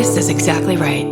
This is exactly right.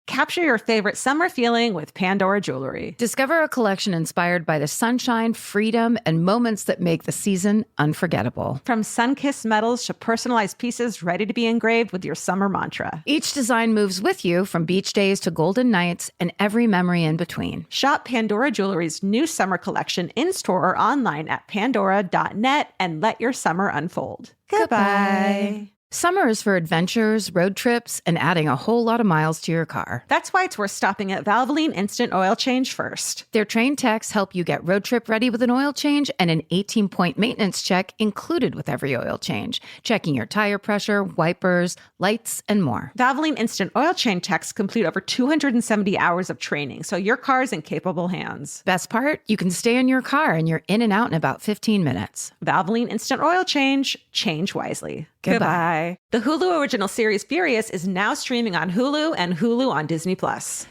Capture your favorite summer feeling with Pandora Jewelry. Discover a collection inspired by the sunshine, freedom, and moments that make the season unforgettable. From sun-kissed metals to personalized pieces ready to be engraved with your summer mantra. Each design moves with you from beach days to golden nights and every memory in between. Shop Pandora Jewelry's new summer collection in-store or online at pandora.net and let your summer unfold. Goodbye. Summer is for adventures, road trips, and adding a whole lot of miles to your car. That's why it's worth stopping at Valvoline Instant Oil Change first. Their trained techs help you get road trip ready with an oil change and an 18-point maintenance check included with every oil change, checking your tire pressure, wipers, lights, and more. Valvoline Instant Oil Change techs complete over 270 hours of training, so your car's in capable hands. Best part? You can stay in your car and you're in and out in about 15 minutes. Valvoline Instant Oil Change. Change wisely. Goodbye. The Hulu original series Furious is now streaming on Hulu and Hulu on Disney+.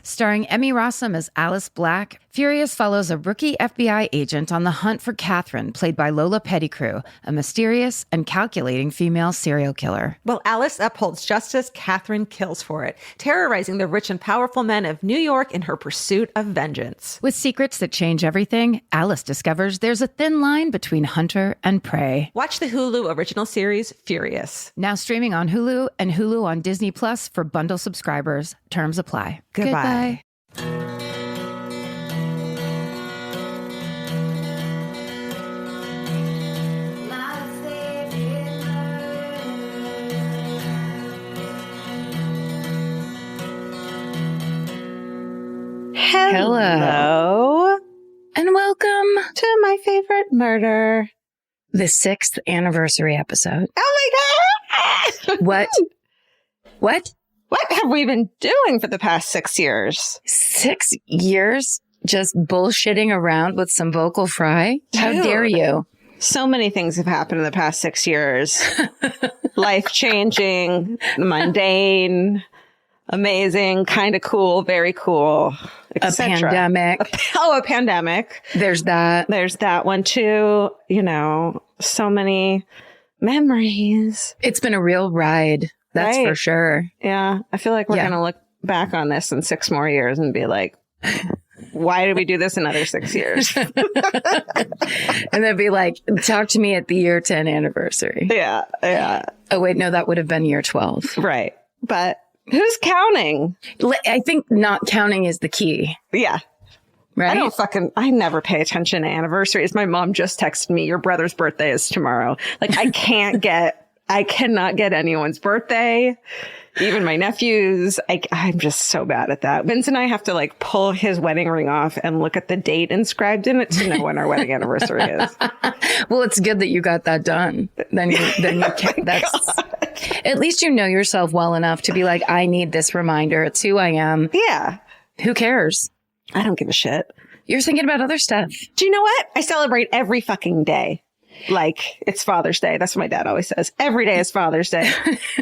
Starring Emmy Rossum as Alice Black, Furious follows a rookie FBI agent on the hunt for Catherine, played by Lola Pettigrew, a mysterious and calculating female serial killer. While Alice upholds justice, Catherine kills for it, terrorizing the rich and powerful men of New York in her pursuit of vengeance. With secrets that change everything, Alice discovers there's a thin line between hunter and prey. Watch the Hulu original series Furious. Now streaming on Hulu and Hulu on Disney Plus for bundle subscribers. Terms apply. Goodbye. Hello. And welcome To my favorite murder. the 6th anniversary episode. Oh my God. What? What? What have we been doing for the past 6 years? 6 years just bullshitting around with some vocal fry? How Dude. dare you? So many things have happened in the past 6 years. Life-changing, mundane, amazing, kind of cool, very cool, A etc. pandemic. A pandemic. There's that. There's that one too. You know, so many memories. It's been a real ride. That's Right. for sure. Yeah. I feel like we're going to look back on this in 6 more years and be like, why did we do this another 6 years? And then be like, talk to me at the year 10 anniversary. Yeah. Yeah. Oh, wait, no, that would have been year 12. Right. But who's counting? I think not counting is the key, Yeah. right? I never pay attention to anniversaries. My mom just texted me, your brother's birthday is tomorrow. Like, I cannot get anyone's birthday, even my nephew's. I'm just so bad at that. Vince and I have to like pull his wedding ring off and look at the date inscribed in it to know when our wedding anniversary is. Well, it's good that you got that done. Then you can, that's, at least you know yourself well enough to be like, I need this reminder. It's who I am. Yeah. Who cares? I don't give a shit. You're thinking about other stuff. Do you know what? I celebrate every fucking day. Like, it's Father's Day. That's what my dad always says. Every day is Father's Day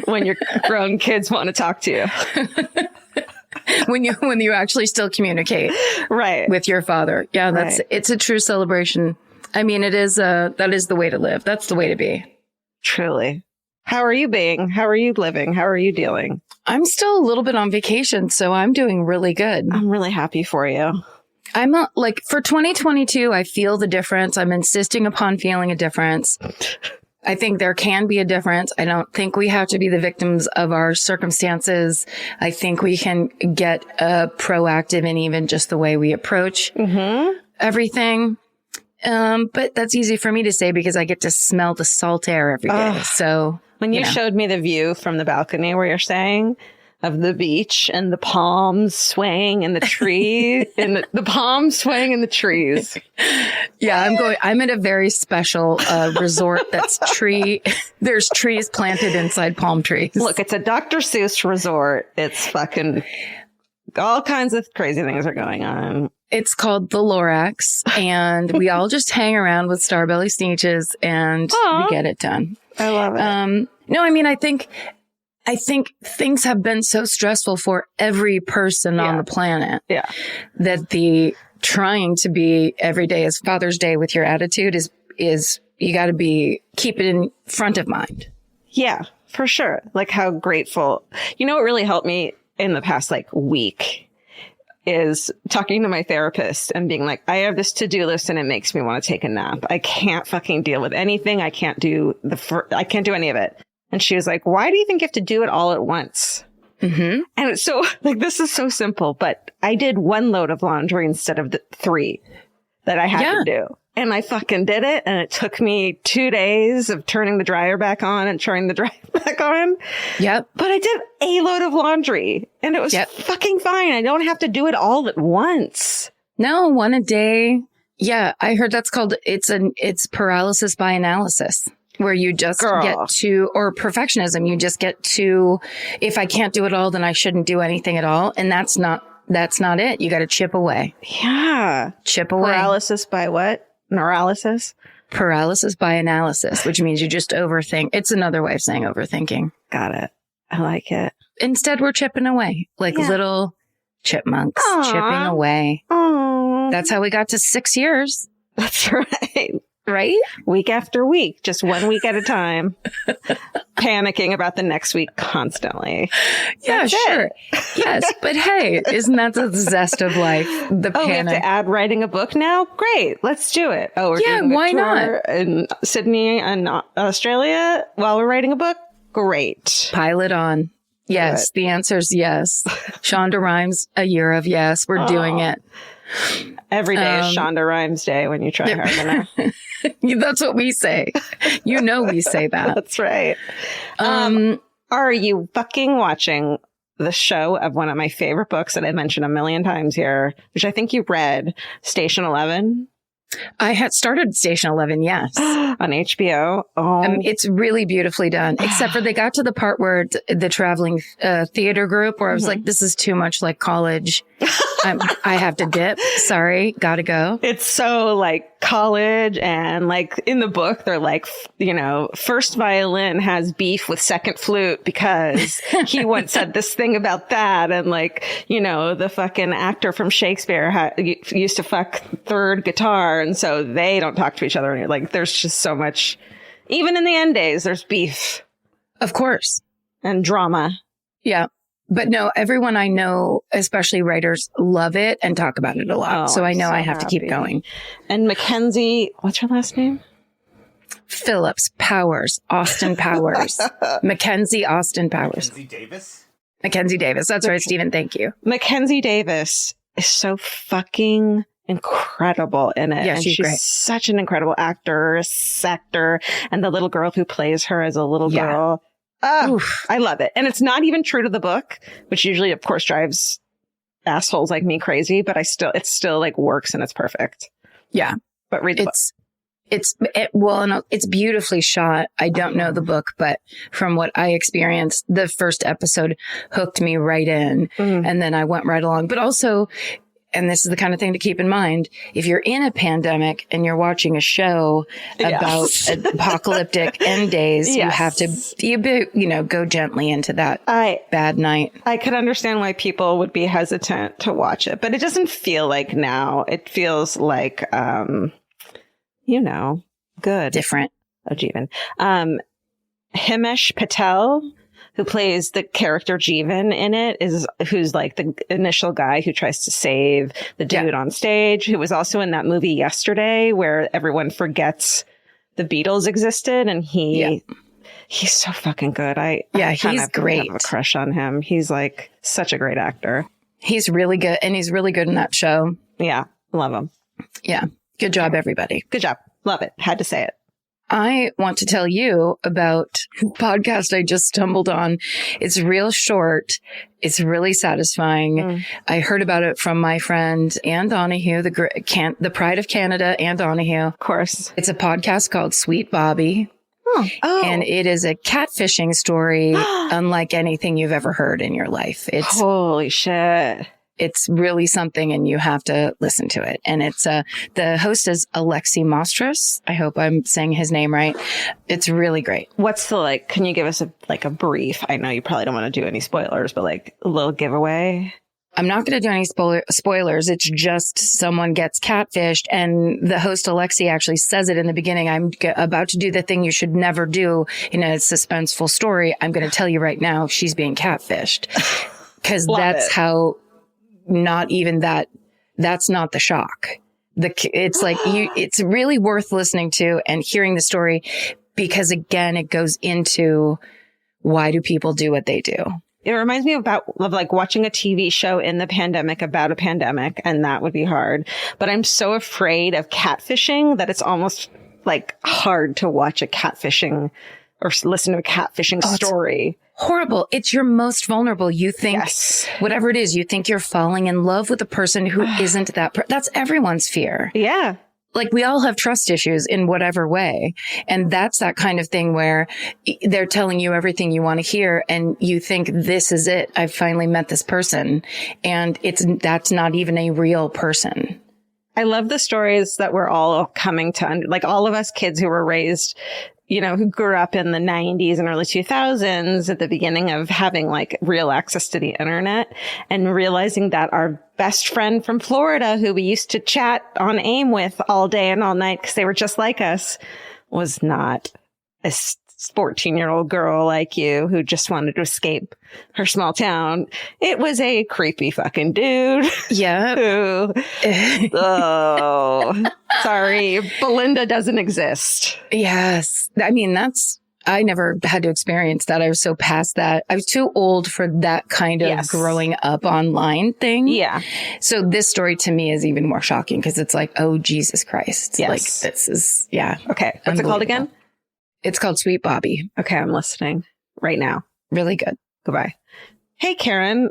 when your grown kids want to talk to you. when you actually still communicate Right. with your father. Yeah, Right. it's a true celebration. I mean, that is the way to live. That's the way to be. Truly. How are you being? How are you living? How are you dealing? I'm still a little bit on vacation, so I'm doing really good. I'm really happy for you. I'm like, for 2022, I feel the difference. I'm insisting upon feeling a difference. I think there can be a difference. I don't think we have to be the victims of our circumstances. I think we can get proactive in even just the way we approach everything. But that's easy for me to say because I get to smell the salt air every day. So When you showed me the view from the balcony where you're staying of the beach and the palms swaying in the tree and the palms swaying in the trees. yeah, I'm at a very special resort that's there's trees planted inside palm trees. Look, it's a Dr. Seuss resort. It's fucking all kinds of crazy things are going on. It's called the Lorax, and we all just hang around with Starbelly Sneeches and we get it done. I love it. No, I mean, I think things have been so stressful for every person on the planet that the trying to be every day is Father's Day with your attitude is you got to keep it in front of mind. Yeah, for sure. Like how grateful. You know what really helped me in the past like week is talking to my therapist and being like, I have this to-do list and it makes me want to take a nap. I can't fucking deal with anything. I can't do any of it. And she was like, why do you think you have to do it all at once? Mm-hmm. And it's so like, this is so simple, but I did 1 load of laundry instead of the 3 that I had to do. And I fucking did it. And it took me 2 days of turning the dryer back on and turning the dryer back on. Yep. But I did a load of laundry and it was fucking fine. I don't have to do it all at once. No, 1 a day. Yeah. I heard that's called, it's paralysis by analysis, where you just get to, or perfectionism. You just get to, if I can't do it all, then I shouldn't do anything at all. And that's not it. You got to chip away. Yeah. Chip away. Paralysis by what? Paralysis by analysis, which means you just overthink. It's another way of saying overthinking. Got it. I like it. Instead, we're chipping away like little chipmunks. Aww. Chipping away. Aww. That's how we got to 6 years. That's right. Right? Week after week, just 1 week at a time, panicking about the next week constantly. Yeah, that's sure. Yes. But hey, isn't that the zest of life? The panic. We have to add writing a book now? Great. Let's do it. Oh, we're doing why tour not? In Sydney and Australia while we're writing a book? Great. Pile it on. Yes. The answer is yes. Shonda Rhimes, a year of yes. We're doing it. Every day is Shonda Rhimes Day when you try hard enough. That's what we say. You know, we say that. That's right. Are you fucking watching the show of one of my favorite books that I mentioned a million times here, which I think you read, Station 11? I had started Station 11, yes. On HBO. Oh. It's really beautifully done, except for they got to the part where the traveling theater group where I was like, this is too much like college. I have to dip. Sorry. Gotta go. It's so like college, and like in the book, they're like, you know, first violin has beef with second flute because he once said this thing about that. And like, you know, the fucking actor from Shakespeare used to fuck third guitar. And so they don't talk to each other. And like, there's just so much, even in the end days, there's beef. Of course. And drama. Yeah. But no, everyone I know, especially writers, love it and talk about it a lot. So I know I have to keep going. And Mackenzie, what's her last name? Phillips, Powers, Austin Powers. Mackenzie Austin Powers. Mackenzie Davis. That's right, Stephen. Thank you. Mackenzie Davis is so fucking incredible in it. Yeah, and she's great. Such an incredible actor. And the little girl who plays her as a little girl. I love it. And it's not even true to the book, which usually, of course, drives assholes like me crazy, but it still like works and it's perfect. Yeah. But read the book. It's beautifully shot. I don't know the book, but from what I experienced, the first episode hooked me right in. And then I went right along. But also, and this is the kind of thing to keep in mind, if you're in a pandemic and you're watching a show about apocalyptic end days, you have to, go gently into that bad night. I could understand why people would be hesitant to watch it, but it doesn't feel like now. It feels like, good. Different. Oh, Jeevan. Himesh Patel, who plays the character Jeevan in it, who's like the initial guy who tries to save the dude on stage, who was also in that movie Yesterday where everyone forgets the Beatles existed, and he's so fucking good. He's great. I have a crush on him. He's like such a great actor. He's really good, and he's really good in that show. Yeah, love him. Yeah, good job, everybody. Good job. Love it. Had to say it. I want to tell you about a podcast I just stumbled on. It's real short. It's really satisfying. I heard about it from my friend Anne Donahue, the pride of Canada, Anne Donahue. Of course. It's a podcast called Sweet Bobby. Oh. And it is a catfishing story unlike anything you've ever heard in your life. Holy shit. It's really something, and you have to listen to it. And it's the host is Alexi Mostros. I hope I'm saying his name right. It's really great. What's the can you give us a brief? I know you probably don't want to do any spoilers, but like a little giveaway. I'm not going to do any spoilers. It's just someone gets catfished, and the host Alexi actually says it in the beginning. I'm about to do the thing you should never do in a suspenseful story. I'm going to tell you right now, she's being catfished, because that's how. Not even that. That's not the shock. It's like it's really worth listening to and hearing the story, because again, it goes into why do people do what they do. It reminds me of like watching a TV show in the pandemic about a pandemic, and that would be hard. But I'm so afraid of catfishing that it's almost like hard to watch a catfishing or listen to a catfishing story. Horrible. It's your most vulnerable. You think, whatever it is, you think you're falling in love with a person who isn't that. That's everyone's fear. Yeah. Like, we all have trust issues in whatever way. And that's that kind of thing where they're telling you everything you want to hear, and you think, this is it. I've finally met this person. And that's not even a real person. I love the stories that we're all coming to, like all of us kids who were raised, you know, who grew up in the 90s and early 2000s at the beginning of having like real access to the internet, and realizing that our best friend from Florida, who we used to chat on AIM with all day and all night because they were just like us, was not a 14-year-old girl like you who just wanted to escape her small town. It was a creepy fucking dude. Yeah. Oh, sorry. Belinda doesn't exist. Yes. I mean, I never had to experience that. I was so past that. I was too old for that kind of growing up online thing. Yeah. So this story to me is even more shocking, because it's like, oh, Jesus Christ. Yes. Like, this is, yeah. Okay. What's it called again? It's called Sweet Bobby. Okay, I'm listening right now. Really good. Goodbye. Hey, Karen,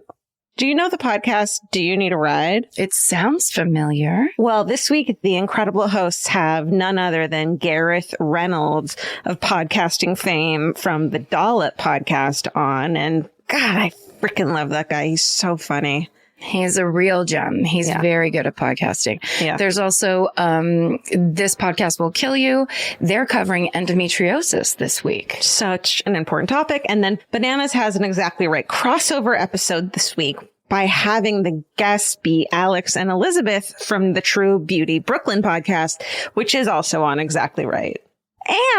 do you know the podcast, Do You Need a Ride? It sounds familiar. Well, this week, the incredible hosts have none other than Gareth Reynolds of podcasting fame from the Dollop podcast on. And God, I freaking love that guy. He's so funny. He's a real gem. He's very good at podcasting. Yeah. There's also This Podcast Will Kill You. They're covering endometriosis this week. Such an important topic. And then Bananas has an Exactly Right crossover episode this week by having the guests be Alex and Elizabeth from the True Beauty Brooklyn podcast, which is also on Exactly Right.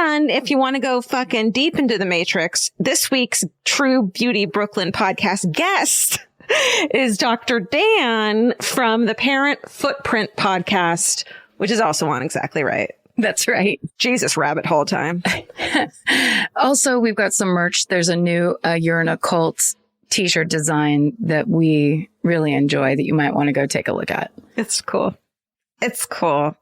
And if you want to go fucking deep into the Matrix, this week's True Beauty Brooklyn podcast guest is Dr. Dan from the Parent Footprint podcast, which is also on Exactly Right. That's right. Jesus, rabbit hole time. Also, we've got some merch. There's a new You're in a Cult t-shirt design that we really enjoy that you might want to go take a look at. It's cool. It's cool.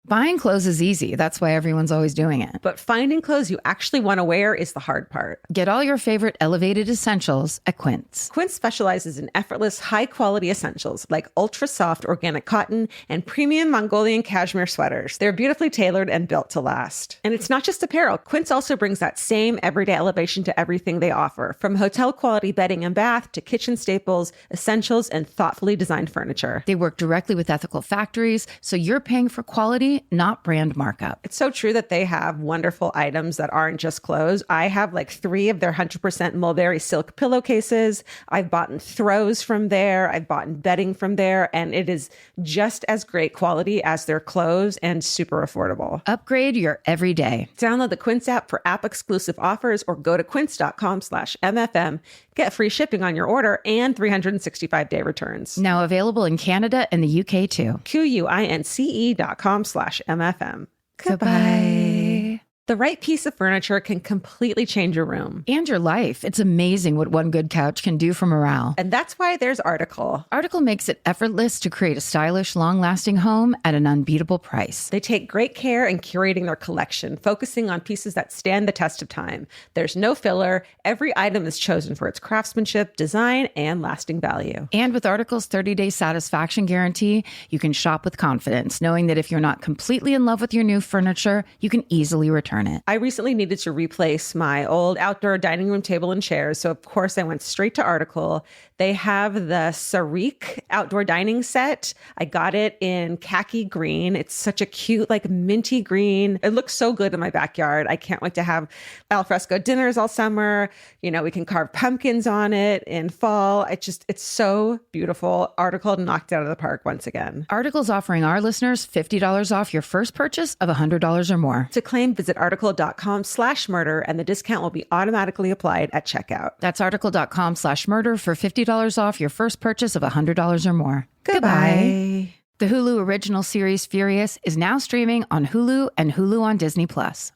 Buying clothes is easy. That's why everyone's always doing it. But finding clothes you actually want to wear is the hard part. Get all your favorite elevated essentials at Quince. Quince specializes in effortless, high-quality essentials like ultra-soft organic cotton and premium Mongolian cashmere sweaters. They're beautifully tailored and built to last. And it's not just apparel. Quince also brings that same everyday elevation to everything they offer, from hotel-quality bedding and bath to kitchen staples, essentials, and thoughtfully designed furniture. They work directly with ethical factories, so you're paying for quality, not brand markup. It's so true that they have wonderful items that aren't just clothes. I have like 3 of their 100% mulberry silk pillowcases. I've bought throws from there. I've bought bedding from there. And it is just as great quality as their clothes and super affordable. Upgrade your everyday. Download the Quince app for app-exclusive offers or go to quince.com/MFM. Get free shipping on your order and 365-day returns. Now available in Canada and the UK too. QUINCE.com/MFM. Goodbye. The right piece of furniture can completely change your room. And your life. It's amazing what one good couch can do for morale. And that's why there's Article. Article makes it effortless to create a stylish, long-lasting home at an unbeatable price. They take great care in curating their collection, focusing on pieces that stand the test of time. There's no filler. Every item is chosen for its craftsmanship, design, and lasting value. And with Article's 30-day satisfaction guarantee, you can shop with confidence, knowing that if you're not completely in love with your new furniture, you can easily return return it. I recently needed to replace my old outdoor dining room table and chairs. So, of course, I went straight to Article. They have the Sarik outdoor dining set. I got it in khaki green. It's such a cute, like minty green. It looks so good in my backyard. I can't wait to have alfresco dinners all summer. You know, we can carve pumpkins on it in fall. It's so beautiful. Article knocked it out of the park once again. Article's offering our listeners $50 off your first purchase of $100 or more. To claim, visit article.com/murder, and the discount will be automatically applied at checkout. That's article.com/murder for $50 off your first purchase of $100 or more. Goodbye. The Hulu original series Furious is now streaming on Hulu and Hulu on Disney+.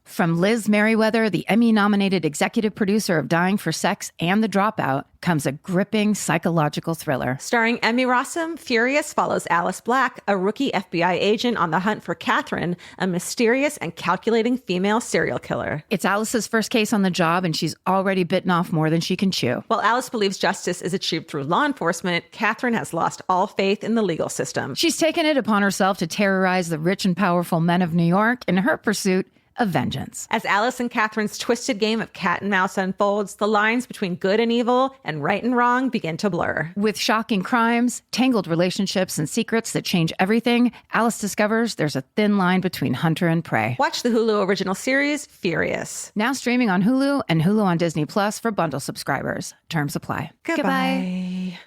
From Liz Merriweather, the Emmy-nominated executive producer of Dying for Sex and The Dropout, comes a gripping psychological thriller. Starring Emmy Rossum, Furious follows Alice Black, a rookie FBI agent on the hunt for Catherine, a mysterious and calculating female serial killer. It's Alice's first case on the job, and she's already bitten off more than she can chew. While Alice believes justice is achieved through law enforcement, Catherine has lost all faith in the legal system. She's taken it upon herself to terrorize the rich and powerful men of New York in her pursuit of vengeance. As Alice and Catherine's twisted game of cat and mouse unfolds, the lines between good and evil and right and wrong begin to blur. With shocking crimes, tangled relationships, and secrets that change everything, Alice discovers there's a thin line between hunter and prey. Watch the Hulu original series, Furious. Now streaming on Hulu and Hulu on Disney Plus for bundle subscribers. Terms apply. Goodbye.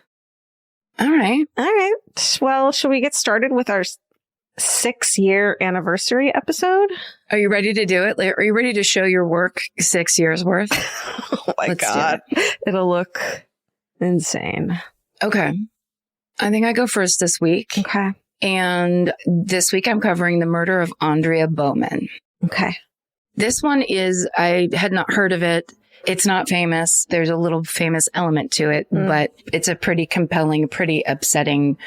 All right. All right. Well, should we get started with our 6-year anniversary episode? Are you ready to do it? Are you ready to show your work 6 years worth? Oh my Let's God. It'll look insane. Okay. I think I go first this week. Okay. And this week I'm covering the murder of Aundria Bowman. Okay. This one I had not heard of it. It's not famous. There's a little famous element to it, but it's a pretty compelling, pretty upsetting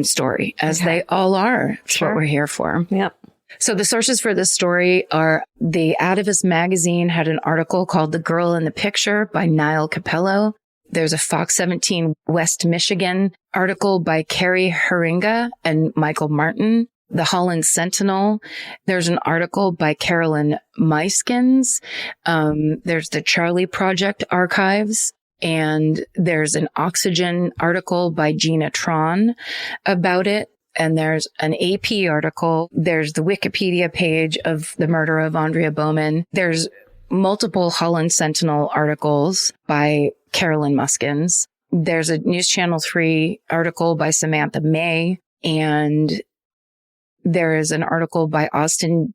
story, as they all are. That's what we're here for. Yep. So the sources for this story are the Atavist magazine had an article called The Girl in the Picture by Niall Capello. There's a Fox 17 West Michigan article by Carrie Haringa and Michael Martin. The Holland Sentinel. There's an article by Carolyn Meiskens. There's the Charlie Project Archives. And there's an Oxygen article by Gina Tron about it. And there's an AP article. There's the Wikipedia page of the murder of Aundria Bowman. There's multiple Holland Sentinel articles by Carolyn Muskins. There's a News Channel 3 article by Samantha May. And there is an article by Austin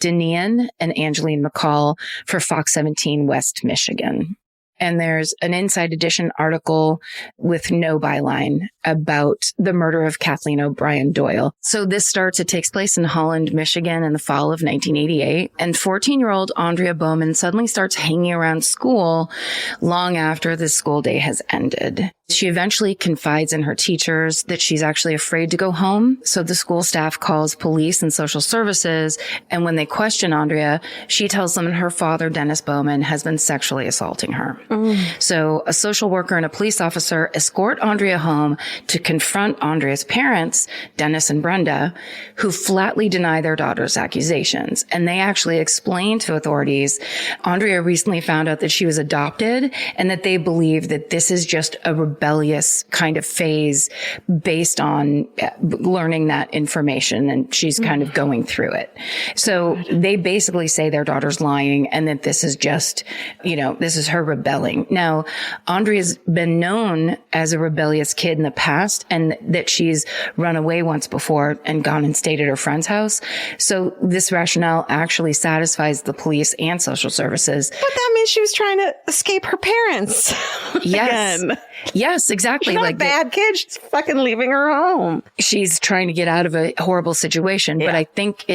Denian and Angeline McCall for Fox 17 West Michigan. And there's an Inside Edition article with no byline about the murder of Kathleen O'Brien Doyle. So it takes place in Holland, Michigan in the fall of 1988. And 14-year-old Aundria Bowman suddenly starts hanging around school long after the school day has ended. She eventually confides in her teachers that she's actually afraid to go home. So the school staff calls police and social services. And when they question Aundria, she tells them her father, Dennis Bowman, has been sexually assaulting her. So a social worker and a police officer escort Aundria home to confront Aundria's parents, Dennis and Brenda, who flatly deny their daughter's accusations. And they actually explain to authorities, Aundria recently found out that she was adopted and that they believe that this is just a rebellious kind of phase based on learning that information. And she's kind of going through it. So they basically say their daughter's lying and that this is just, this is her rebelling. Now, Aundria's been known as a rebellious kid in the past and that she's run away once before and gone and stayed at her friend's house. So this rationale actually satisfies the police and social services. But that means she was trying to escape her parents. Yes. Again. Yes, exactly. She's not a bad kid. She's fucking leaving her home. She's trying to get out of a horrible situation. Yeah. But I think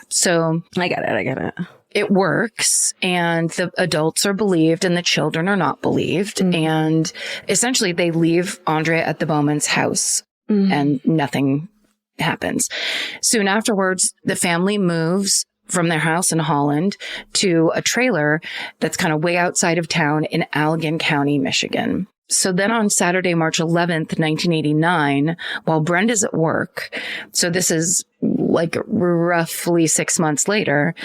so. I get it. It works, and the adults are believed and the children are not believed. And essentially they leave Aundria at the Bowman's house and nothing happens. Soon afterwards, the family moves from their house in Holland to a trailer that's kind of way outside of town in Allegan County, Michigan. So then on Saturday, March 11th, 1989, while Brenda's at work, so this is like roughly 6 months later,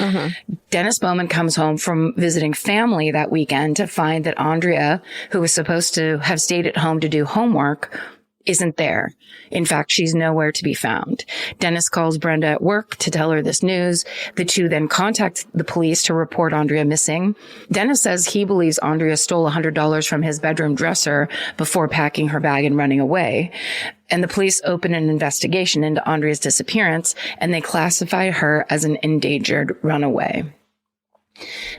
Dennis Bowman comes home from visiting family that weekend to find that Aundria, who was supposed to have stayed at home to do homework, isn't there. In fact, she's nowhere to be found. Dennis calls Brenda at work to tell her this news. The two then contact the police to report Aundria missing. Dennis says he believes Aundria stole $100 from his bedroom dresser before packing her bag and running away. And the police open an investigation into Aundria's disappearance, and they classify her as an endangered runaway.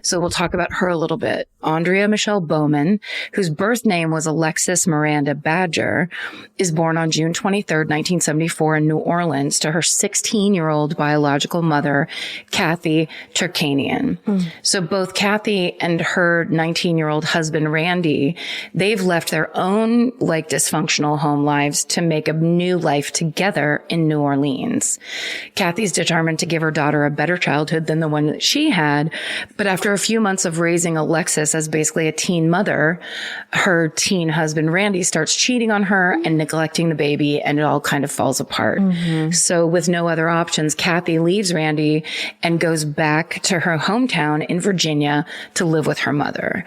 So we'll talk about her a little bit. Aundria Michelle Bowman, whose birth name was Alexis Miranda Badger, is born on June 23rd, 1974 in New Orleans to her 16-year-old biological mother, Kathy Turkanian. So both Kathy and her 19-year-old husband, Randy, they've left their own like dysfunctional home lives to make a new life together in New Orleans. Kathy's determined to give her daughter a better childhood than the one that she had. But after a few months of raising Alexis as basically a teen mother, her teen husband, Randy, starts cheating on her and neglecting the baby, and it all kind of falls apart. So with no other options, Kathy leaves Randy and goes back to her hometown in Virginia to live with her mother.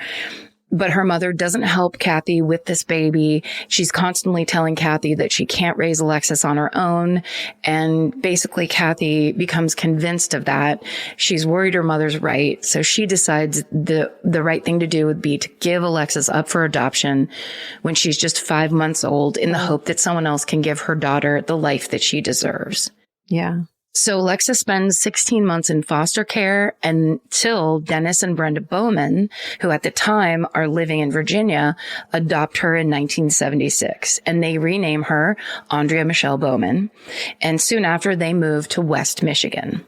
But her mother doesn't help Kathy with this baby. She's constantly telling Kathy that she can't raise Alexis on her own. And basically, Kathy becomes convinced of that. She's worried her mother's right. So she decides the right thing to do would be to give Alexis up for adoption when she's just 5 months old, in the hope that someone else can give her daughter the life that she deserves. Yeah. So Alexa spends 16 months in foster care until Dennis and Brenda Bowman, who at the time are living in Virginia, adopt her in 1976. And they rename her Aundria Michelle Bowman. And soon after, they move to West Michigan.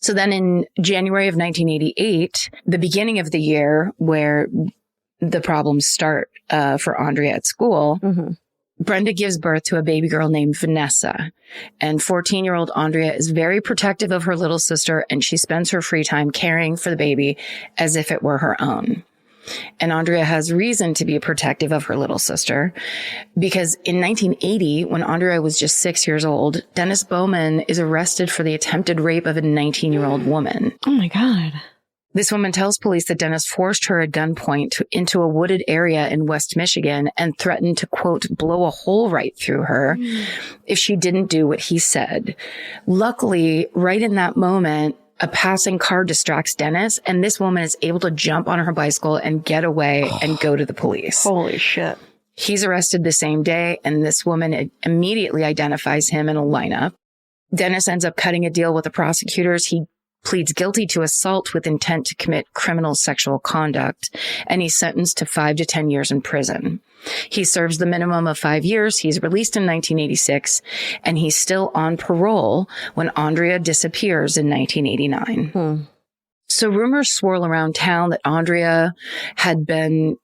So then in January of 1988, the beginning of the year where the problems start for Aundria at school, Brenda gives birth to a baby girl named Vanessa, and 14-year-old Aundria is very protective of her little sister, and she spends her free time caring for the baby as if it were her own. And Aundria has reason to be protective of her little sister because in 1980, when Aundria was just 6 years old, Dennis Bowman is arrested for the attempted rape of a 19-year-old woman. Oh my God. This woman tells police that Dennis forced her at gunpoint into a wooded area in West Michigan and threatened to, quote, blow a hole right through her if she didn't do what he said. Luckily, right in that moment, a passing car distracts Dennis, and this woman is able to jump on her bicycle and get away and go to the police. Holy shit. He's arrested the same day, and this woman immediately identifies him in a lineup. Dennis ends up cutting a deal with the prosecutors. He pleads guilty to assault with intent to commit criminal sexual conduct, and he's sentenced to 5 to 10 years in prison. He serves the minimum of 5 years. He's released in 1986, and he's still on parole when Aundria disappears in 1989. So rumors swirl around town that Aundria had been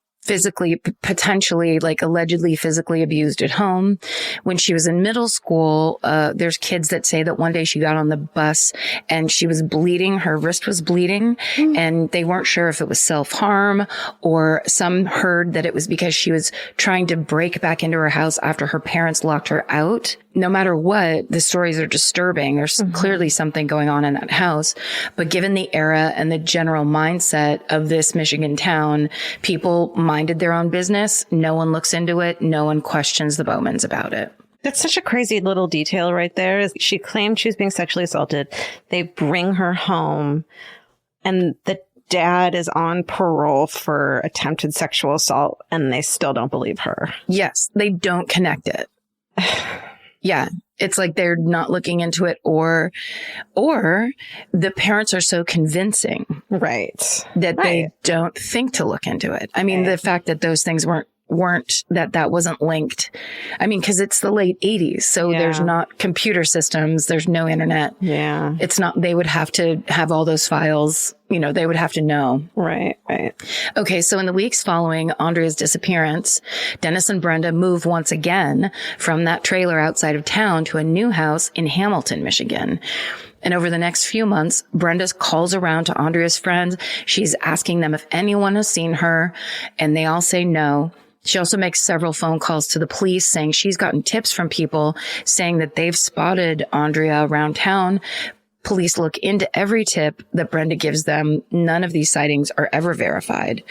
potentially, allegedly physically abused at home. When she was in middle school, there's kids that say that one day she got on the bus and she was bleeding. Her wrist was bleeding and they weren't sure if it was self-harm, or some heard that it was because she was trying to break back into her house after her parents locked her out. No matter what, the stories are disturbing. There's clearly something going on in that house. But given the era and the general mindset of this Michigan town, people minded their own business. No one looks into it. No one questions the Bowmans about it. That's such a crazy little detail right there. Is she claimed she was being sexually assaulted. They bring her home and the dad is on parole for attempted sexual assault, and they still don't believe her. Yes, they don't connect it. Yeah, it's like they're not looking into it, or the parents are so convincing, right, that they don't think to look into it. I mean, the fact that those things weren't that wasn't linked. I mean, because it's the late 80s, so there's not computer systems, there's no internet. Yeah, it's not. They would have to have all those files. They would have to know. Right. Okay, so in the weeks following Aundria's disappearance, Dennis and Brenda move once again from that trailer outside of town to a new house in Hamilton, Michigan. And over the next few months, Brenda calls around to Aundria's friends. She's asking them if anyone has seen her, and they all say no. She also makes several phone calls to the police saying she's gotten tips from people saying that they've spotted Aundria around town. Police look into every tip that Brenda gives them. None of these sightings are ever verified.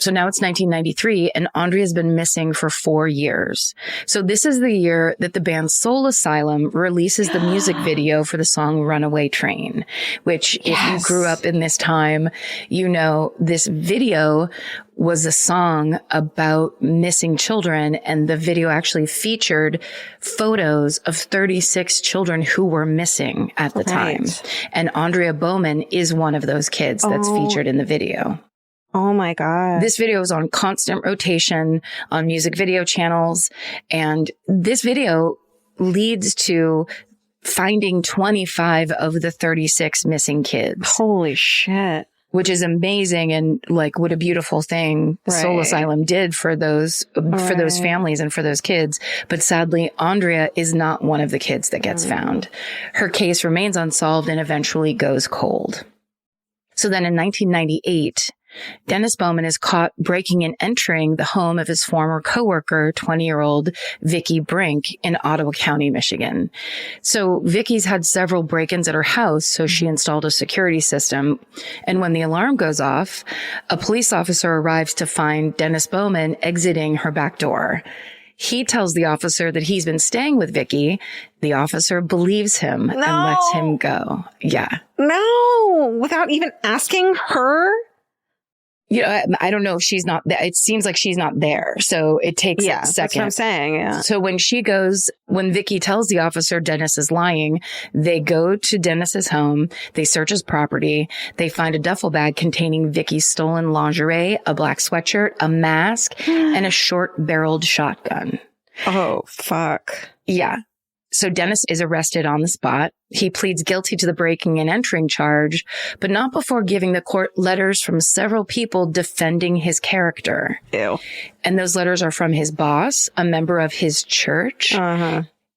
So now it's 1993 and Aundria has been missing for 4 years. So this is the year that the band Soul Asylum releases the music video for the song Runaway Train, which if you grew up in this time, you know, this video was a song about missing children. And the video actually featured photos of 36 children who were missing at the time. And Aundria Bowman is one of those kids that's featured in the video. Oh my God. This video was on constant rotation on music video channels. And this video leads to finding 25 of the 36 missing kids. Holy shit. Which is amazing. And like, what a beautiful thing the Soul Asylum did for those families and for those kids. But sadly, Aundria is not one of the kids that gets found. Her case remains unsolved and eventually goes cold. So then in 1998, Dennis Bowman is caught breaking and entering the home of his former coworker, 20-year-old Vicky Brink in Ottawa County, Michigan. So Vicky's had several break-ins at her house, so she installed a security system. And when the alarm goes off, a police officer arrives to find Dennis Bowman exiting her back door. He tells the officer that he's been staying with Vicky. The officer believes him and lets him go. Yeah. No, without even asking her? You know, I don't know if she's not there. It seems like she's not there. So it takes a second. That's what I'm saying. Yeah. So when Vicky tells the officer Dennis is lying, they go to Dennis's home. They search his property. They find a duffel bag containing Vicky's stolen lingerie, a black sweatshirt, a mask, and a short-barreled shotgun. Oh, fuck. Yeah. So Dennis is arrested on the spot. He pleads guilty to the breaking and entering charge, but not before giving the court letters from several people defending his character. Ew. And those letters are from his boss, a member of his church,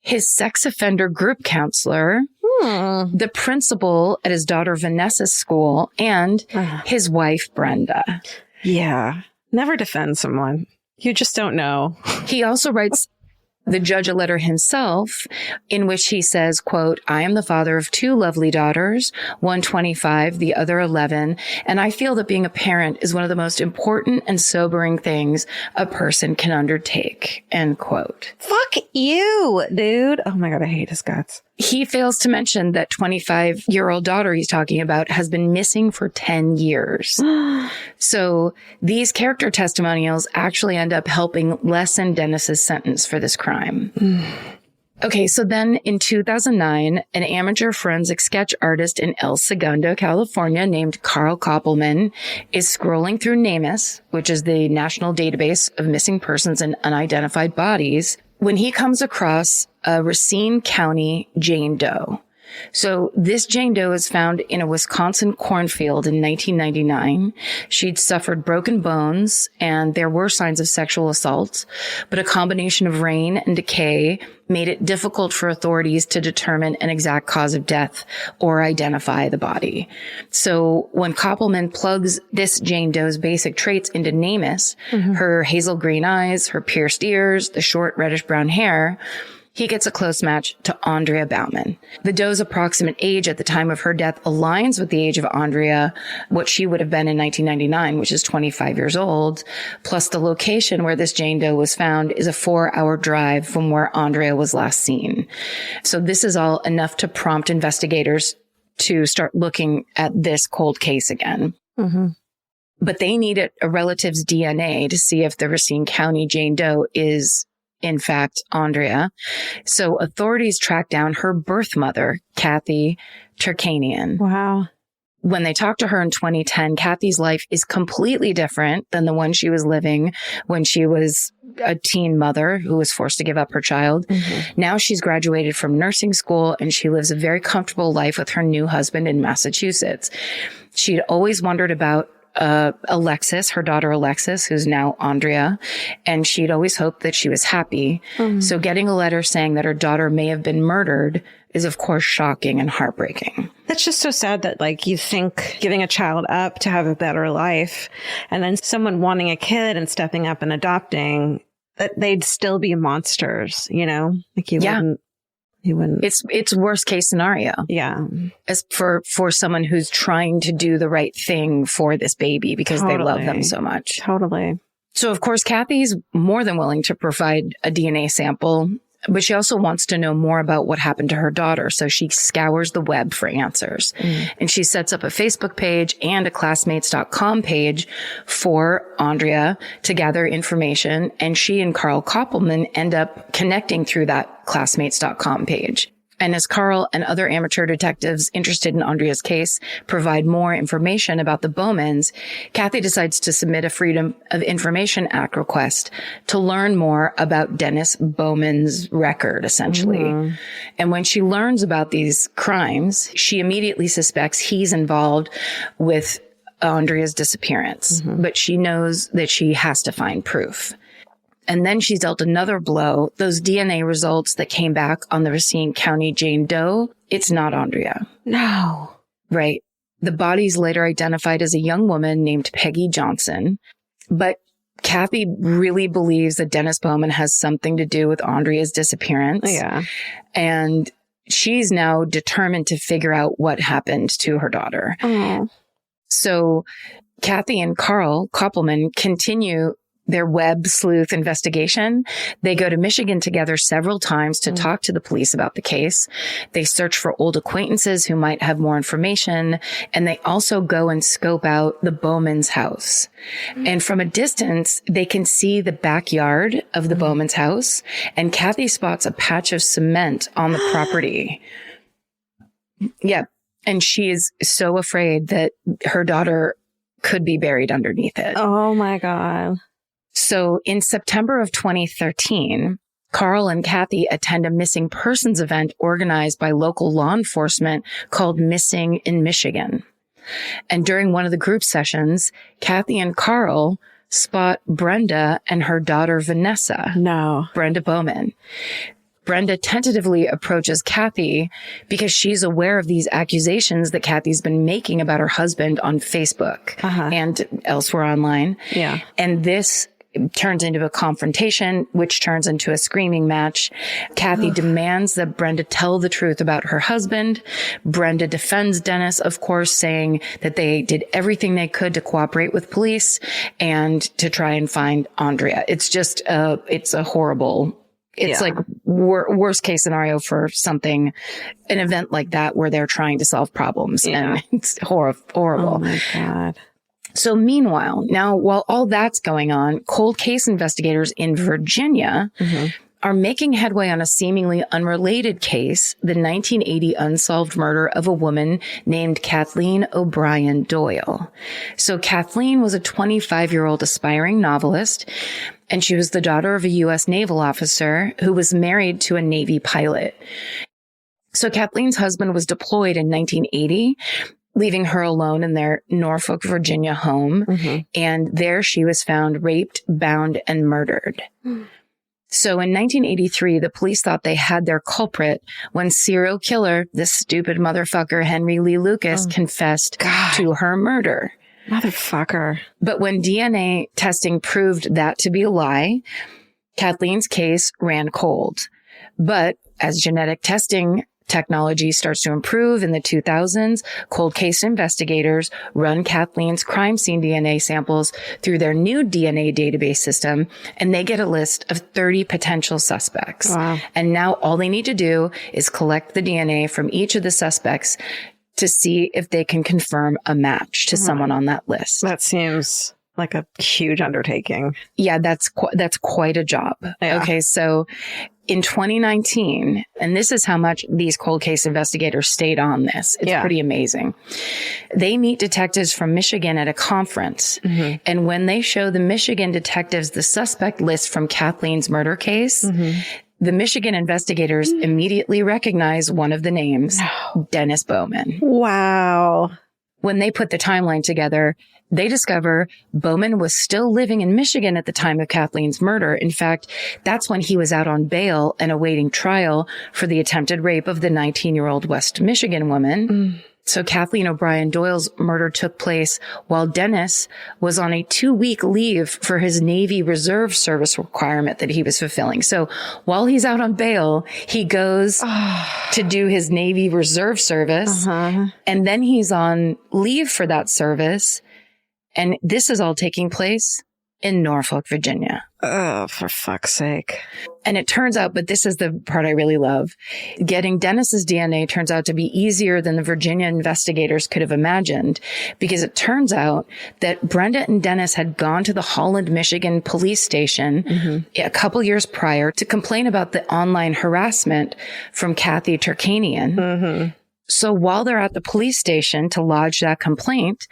his sex offender group counselor, the principal at his daughter Vanessa's school, and his wife, Brenda. Yeah. Never defend someone. You just don't know. He also writes the judge a letter himself in which he says, quote, I am the father of 2 lovely daughters, one 25, the other 11, and I feel that being a parent is one of the most important and sobering things a person can undertake, end quote. Fuck you, dude. Oh my God, I hate his guts. He fails to mention that 25-year-old daughter he's talking about has been missing for 10 years. So these character testimonials actually end up helping lessen Dennis's sentence for this crime. Okay, so then in 2009, an amateur forensic sketch artist in El Segundo, California, named Carl Koppelman, is scrolling through NamUs, which is the National Database of Missing Persons and Unidentified Bodies, when he comes across a Racine County Jane Doe. So this Jane Doe is found in a Wisconsin cornfield in 1999. She'd suffered broken bones and there were signs of sexual assault, but a combination of rain and decay made it difficult for authorities to determine an exact cause of death or identify the body. So when Koppelman plugs this Jane Doe's basic traits into NamUs, her hazel green eyes, her pierced ears, the short reddish brown hair, he gets a close match to Aundria Bowman. The doe's approximate age at the time of her death aligns with the age of Aundria, what she would have been in 1999, which is 25 years old. Plus the location where this Jane Doe was found is a 4-hour drive from where Aundria was last seen. So this is all enough to prompt investigators to start looking at this cold case again. But they needed a relative's DNA to see if the Racine County Jane Doe is in fact, Aundria. So authorities tracked down her birth mother, Kathy Turkanian. Wow. When they talked to her in 2010, Kathy's life is completely different than the one she was living when she was a teen mother who was forced to give up her child. Now she's graduated from nursing school and she lives a very comfortable life with her new husband in Massachusetts. She'd always wondered about Alexis, her daughter Alexis, who's now Aundria, and she'd always hoped that she was happy. So getting a letter saying that her daughter may have been murdered is, of course, shocking and heartbreaking. That's just so sad that, like, you think giving a child up to have a better life, and then someone wanting a kid and stepping up and adopting, that they'd still be monsters, you know? Like, you wouldn't. It's worst case scenario. Yeah. As for someone who's trying to do the right thing for this baby because they love them so much. Totally. So, of course, Kathy's more than willing to provide a DNA sample, but she also wants to know more about what happened to her daughter. So she scours the web for answers. And she sets up a Facebook page and a classmates.com page for Aundria to gather information. And she and Carl Koppelman end up connecting through that classmates.com page. And as Carl and other amateur detectives interested in Aundria's case provide more information about the Bowmans, Kathy decides to submit a Freedom of Information Act request to learn more about Dennis Bowman's record, essentially. And when she learns about these crimes, she immediately suspects he's involved with Aundria's disappearance. But she knows that she has to find proof. And then she's dealt another blow. Those DNA results that came back on the Racine County Jane Doe, it's not Aundria. No. Right. The body's later identified as a young woman named Peggy Johnson. But Kathy really believes that Dennis Bowman has something to do with Aundria's disappearance. Yeah. And she's now determined to figure out what happened to her daughter. So Kathy and Carl Koppelman continue their web sleuth investigation. They go to Michigan together several times to talk to the police about the case. They search for old acquaintances who might have more information. And they also go and scope out the Bowman's house. And from a distance, they can see the backyard of the Bowman's house. And Kathy spots a patch of cement on the property. Yeah. And she is so afraid that her daughter could be buried underneath it. Oh my God. So in September of 2013, Carl and Kathy attend a missing persons event organized by local law enforcement called Missing in Michigan. And during one of the group sessions, Kathy and Carl spot Brenda and her daughter Vanessa. No. Brenda Bowman. Brenda tentatively approaches Kathy because she's aware of these accusations that Kathy's been making about her husband on Facebook and elsewhere online. Yeah. And this turns into a confrontation, which turns into a screaming match. Kathy demands that Brenda tell the truth about her husband. Brenda defends Dennis, of course, saying that they did everything they could to cooperate with police and to try and find Aundria. It's just, it's a horrible, it's like worst case scenario for an event like that where they're trying to solve problems. And it's horrible. Oh my God. So meanwhile, now while all that's going on, cold case investigators in Virginia are making headway on a seemingly unrelated case, the 1980 unsolved murder of a woman named Kathleen O'Brien Doyle. So Kathleen was a 25-year-old aspiring novelist, and she was the daughter of a U.S. naval officer who was married to a Navy pilot. So Kathleen's husband was deployed in 1980, leaving her alone in their Norfolk, Virginia home. And there she was found raped, bound, and murdered. So in 1983, the police thought they had their culprit when serial killer, this stupid motherfucker, Henry Lee Lucas, confessed to her murder. Motherfucker. But when DNA testing proved that to be a lie, Kathleen's case ran cold. But as genetic testing technology starts to improve in the 2000s, cold case investigators run Kathleen's crime scene DNA samples through their new DNA database system, and they get a list of 30 potential suspects. Wow. And now all they need to do is collect the DNA from each of the suspects to see if they can confirm a match to someone on that list. That seems like a huge undertaking. Yeah, that's quite a job. Yeah. Okay, so in 2019, and this is how much these cold case investigators stayed on this. It's pretty amazing. They meet detectives from Michigan at a conference. And when they show the Michigan detectives the suspect list from Kathleen's murder case, the Michigan investigators immediately recognize one of the names, Dennis Bowman. Wow. When they put the timeline together, they discover Bowman was still living in Michigan at the time of Kathleen's murder. In fact, that's when he was out on bail and awaiting trial for the attempted rape of the 19-year-old West Michigan woman. So Kathleen O'Brien Doyle's murder took place while Dennis was on a 2-week leave for his Navy Reserve service requirement that he was fulfilling. So while he's out on bail, he goes to do his Navy Reserve service, and then he's on leave for that service. And this is all taking place in Norfolk, Virginia. Oh, for fuck's sake. And it turns out, but this is the part I really love, getting Dennis's DNA turns out to be easier than the Virginia investigators could have imagined, because it turns out that Brenda and Dennis had gone to the Holland, Michigan police station a couple years prior to complain about the online harassment from Kathy Turkanian. So while they're at the police station to lodge that complaint,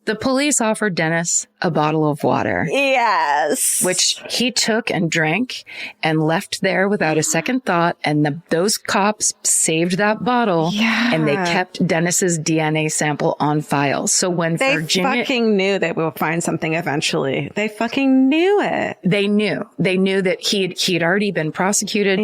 the police offered Dennis a bottle of water. Yes. Which he took and drank and left there without a second thought. And those cops saved that bottle and they kept Dennis's DNA sample on file. So when they Virginia fucking knew they would find something eventually. They fucking knew it. They knew that he'd already been prosecuted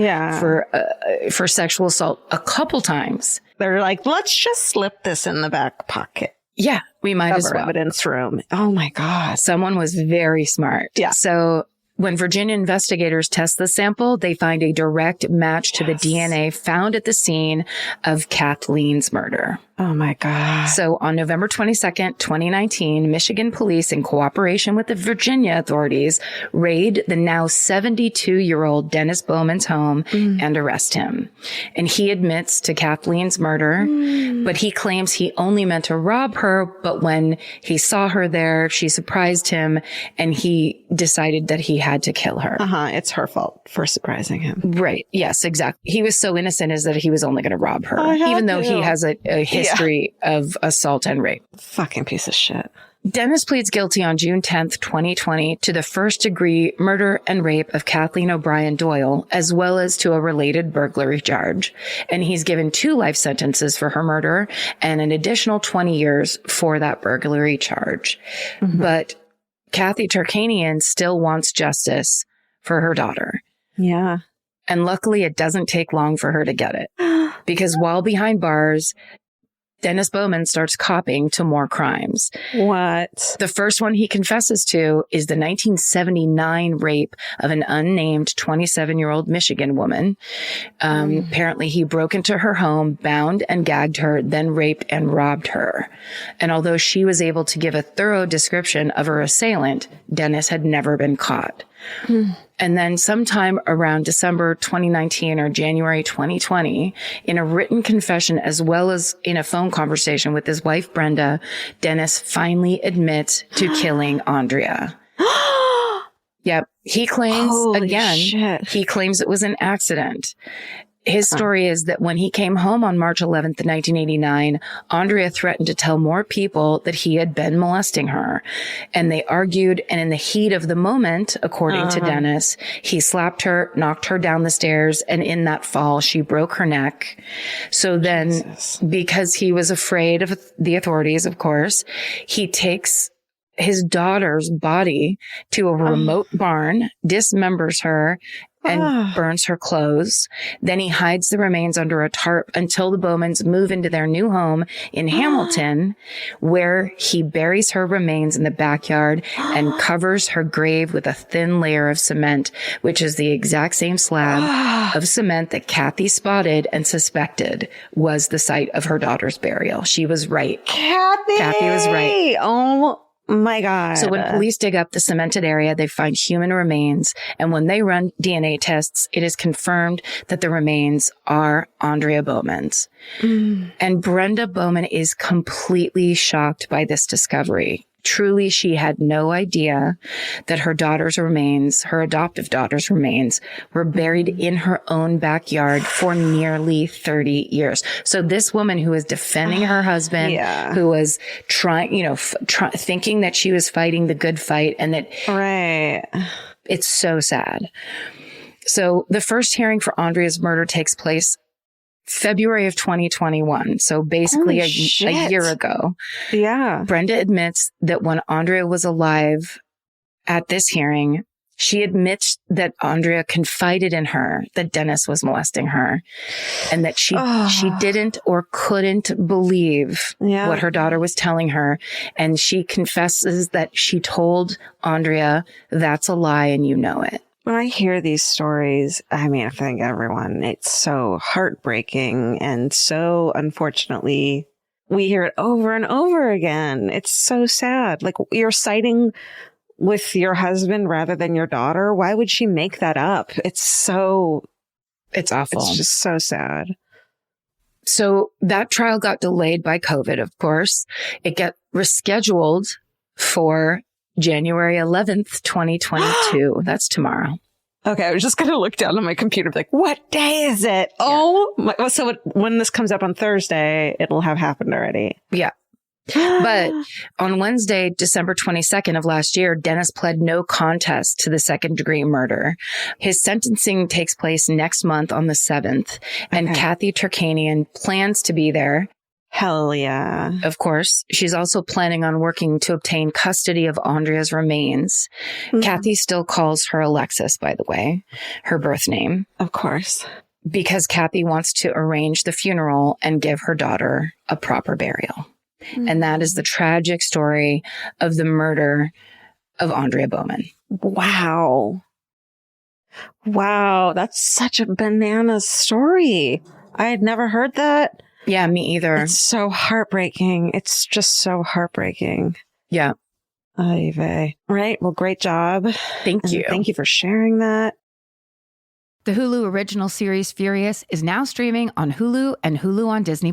for sexual assault a couple times. They're like, let's just slip this in the back pocket. Yeah, we might as well. Evidence room. Oh my God. Someone was very smart. Yeah. So when Virginia investigators test the sample, they find a direct match to the DNA found at the scene of Kathleen's murder. Oh my God. So on November 22nd, 2019, Michigan police, in cooperation with the Virginia authorities, raid the now 72-year-old Dennis Bowman's home and arrest him. And he admits to Kathleen's murder, but he claims he only meant to rob her. But when he saw her there, she surprised him and he decided that he had to kill her. It's her fault for surprising him. Right. Yes, exactly. He was so innocent as that he was only going to rob her, even though he has a history of assault and rape. Fucking piece of shit. Dennis pleads guilty on June 10th, 2020 to the first-degree murder and rape of Kathleen O'Brien Doyle, as well as to a related burglary charge. And he's given 2 life sentences for her murder and an additional 20 years for that burglary charge. But Kathy Turkanian still wants justice for her daughter. Yeah. And luckily, it doesn't take long for her to get it. Because while behind bars, Dennis Bowman starts copping to more crimes. What? The first one he confesses to is the 1979 rape of an unnamed 27-year-old Michigan woman. Apparently, he broke into her home, bound and gagged her, then raped and robbed her. And although she was able to give a thorough description of her assailant, Dennis had never been caught. And then sometime around December 2019 or January 2020, in a written confession as well as in a phone conversation with his wife, Brenda, Dennis finally admits to killing Aundria. Yep. He claims, he claims it was an accident. His story is that when he came home on March 11th, 1989, Aundria threatened to tell more people that he had been molesting her. And they argued. And in the heat of the moment, according to Dennis, he slapped her, knocked her down the stairs. And in that fall, she broke her neck. So then, because he was afraid of the authorities, of course, he takes his daughter's body to a remote barn, dismembers her, and burns her clothes. Then he hides the remains under a tarp until the Bowmans move into their new home in Hamilton, where he buries her remains in the backyard and covers her grave with a thin layer of cement, which is the exact same slab of cement that Kathy spotted and suspected was the site of her daughter's burial. She was right. Kathy was right. Oh my God. So when police dig up the cemented area, they find human remains. And when they run DNA tests, it is confirmed that the remains are Aundria Bowman's. And Brenda Bowman is completely shocked by this discovery. Truly, she had no idea that her daughter's remains, her adoptive daughter's remains, were buried in her own backyard for nearly 30 years. So this woman who was defending her husband, who was trying, thinking that she was fighting the good fight, and that it's so sad. So the first hearing for Aundria's murder takes place February of 2021. So basically Holy a shit. year ago. Yeah. Brenda admits that when Aundria was alive at this hearing, she admits that Aundria confided in her that Dennis was molesting her and that she didn't or couldn't believe what her daughter was telling her. And she confesses that she told Aundria, that's a lie and you know it. When I hear these stories, I mean, I think everyone, it's so heartbreaking. And so unfortunately, we hear it over and over again. It's so sad. Like, you're siding with your husband rather than your daughter. Why would she make that up? It's awful. It's just so sad. So that trial got delayed by COVID, of course. It got rescheduled for January 11th, 2022. That's tomorrow. Okay, I was just going to look down on my computer, like, what day is it? Oh, my, so when this comes up on Thursday, it'll have happened already. Yeah. But on Wednesday, December 22nd of last year, Dennis pled no contest to the second-degree murder. His sentencing takes place next month on the 7th, and Kathy Turkanian plans to be there. Hell yeah. Of course, she's also planning on working to obtain custody of Aundria's remains. Mm-hmm. Kathy still calls her Alexis, by the way, her birth name. Of course. Because Kathy wants to arrange the funeral and give her daughter a proper burial. Mm-hmm. And that is the tragic story of the murder of Aundria Bowman. Wow. Wow. That's such a bananas story. I had never heard that. Yeah, me either. It's so heartbreaking. It's just so heartbreaking. Yeah. Ay vey. Right. Well, great job. Thank you. Thank you for sharing that. The Hulu original series Furious is now streaming on Hulu and Hulu on Disney+.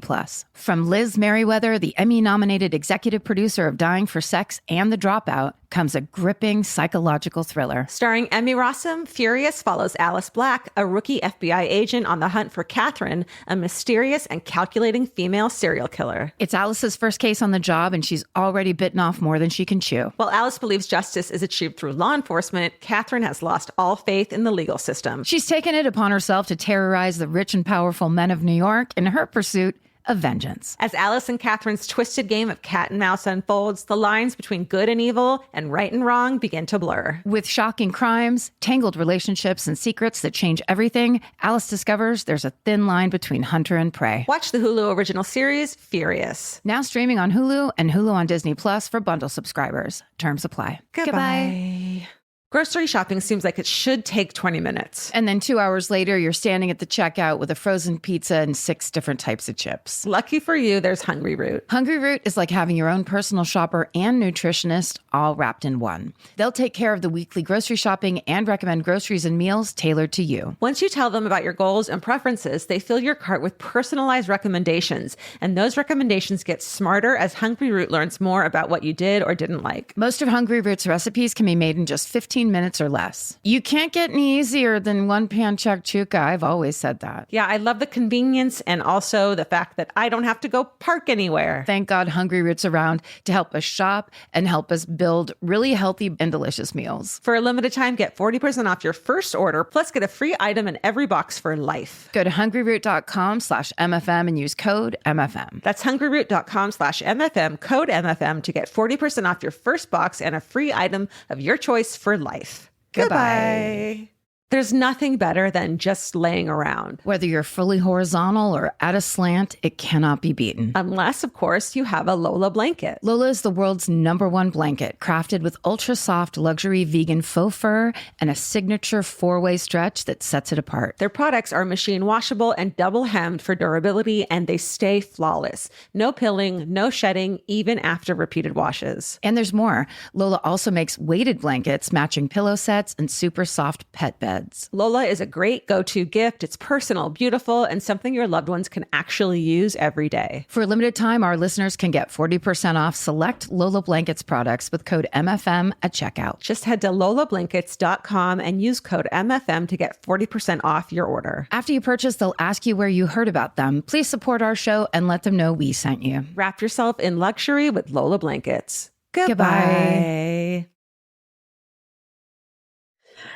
From Liz Merriweather, the Emmy-nominated executive producer of Dying for Sex and The Dropout, comes a gripping psychological thriller. Starring Emmy Rossum, Furious follows Alice Black, a rookie FBI agent on the hunt for Catherine, a mysterious and calculating female serial killer. It's Alice's first case on the job, and she's already bitten off more than she can chew. While Alice believes justice is achieved through law enforcement, Catherine has lost all faith in the legal system. She's taken it upon herself to terrorize the rich and powerful men of New York in her pursuit of vengeance. As Alice and Catherine's twisted game of cat and mouse unfolds, the lines between good and evil and right and wrong begin to blur. With shocking crimes, tangled relationships, and secrets that change everything, Alice discovers there's a thin line between hunter and prey. Watch the Hulu original series, Furious. Now streaming on Hulu and Hulu on Disney Plus for bundle subscribers. Terms apply. Goodbye. Grocery shopping seems like it should take 20 minutes. And then 2 hours later, you're standing at the checkout with a frozen pizza and 6 different types of chips. Lucky for you, there's Hungry Root. Hungry Root is like having your own personal shopper and nutritionist all wrapped in one. They'll take care of the weekly grocery shopping and recommend groceries and meals tailored to you. Once you tell them about your goals and preferences, they fill your cart with personalized recommendations. And those recommendations get smarter as Hungry Root learns more about what you did or didn't like. Most of Hungry Root's recipes can be made in just 15 minutes or less. You can't get any easier than one pan shakshuka. I've always said that. Yeah, I love the convenience and also the fact that I don't have to go park anywhere. Thank God Hungry Root's around to help us shop and help us build really healthy and delicious meals. For a limited time, get 40% off your first order, plus get a free item in every box for life. Go to hungryroot.com/MFM and use code MFM. That's hungryroot.com/MFM, code MFM to get 40% off your first box and a free item of your choice for life. Goodbye. There's nothing better than just laying around. Whether you're fully horizontal or at a slant, it cannot be beaten. Unless, of course, you have a Lola blanket. Lola is the world's #1 blanket, crafted with ultra-soft luxury vegan faux fur and a signature 4-way stretch that sets it apart. Their products are machine washable and double hemmed for durability, and they stay flawless. No pilling, no shedding, even after repeated washes. And there's more. Lola also makes weighted blankets, matching pillow sets, and super soft pet beds. Lola is a great go-to gift. It's personal, beautiful, and something your loved ones can actually use every day. For a limited time, our listeners can get 40% off select Lola Blankets products with code MFM at checkout. Just head to lolablankets.com and use code MFM to get 40% off your order. After you purchase, they'll ask you where you heard about them. Please support our show and let them know we sent you. Wrap yourself in luxury with Lola Blankets. Goodbye.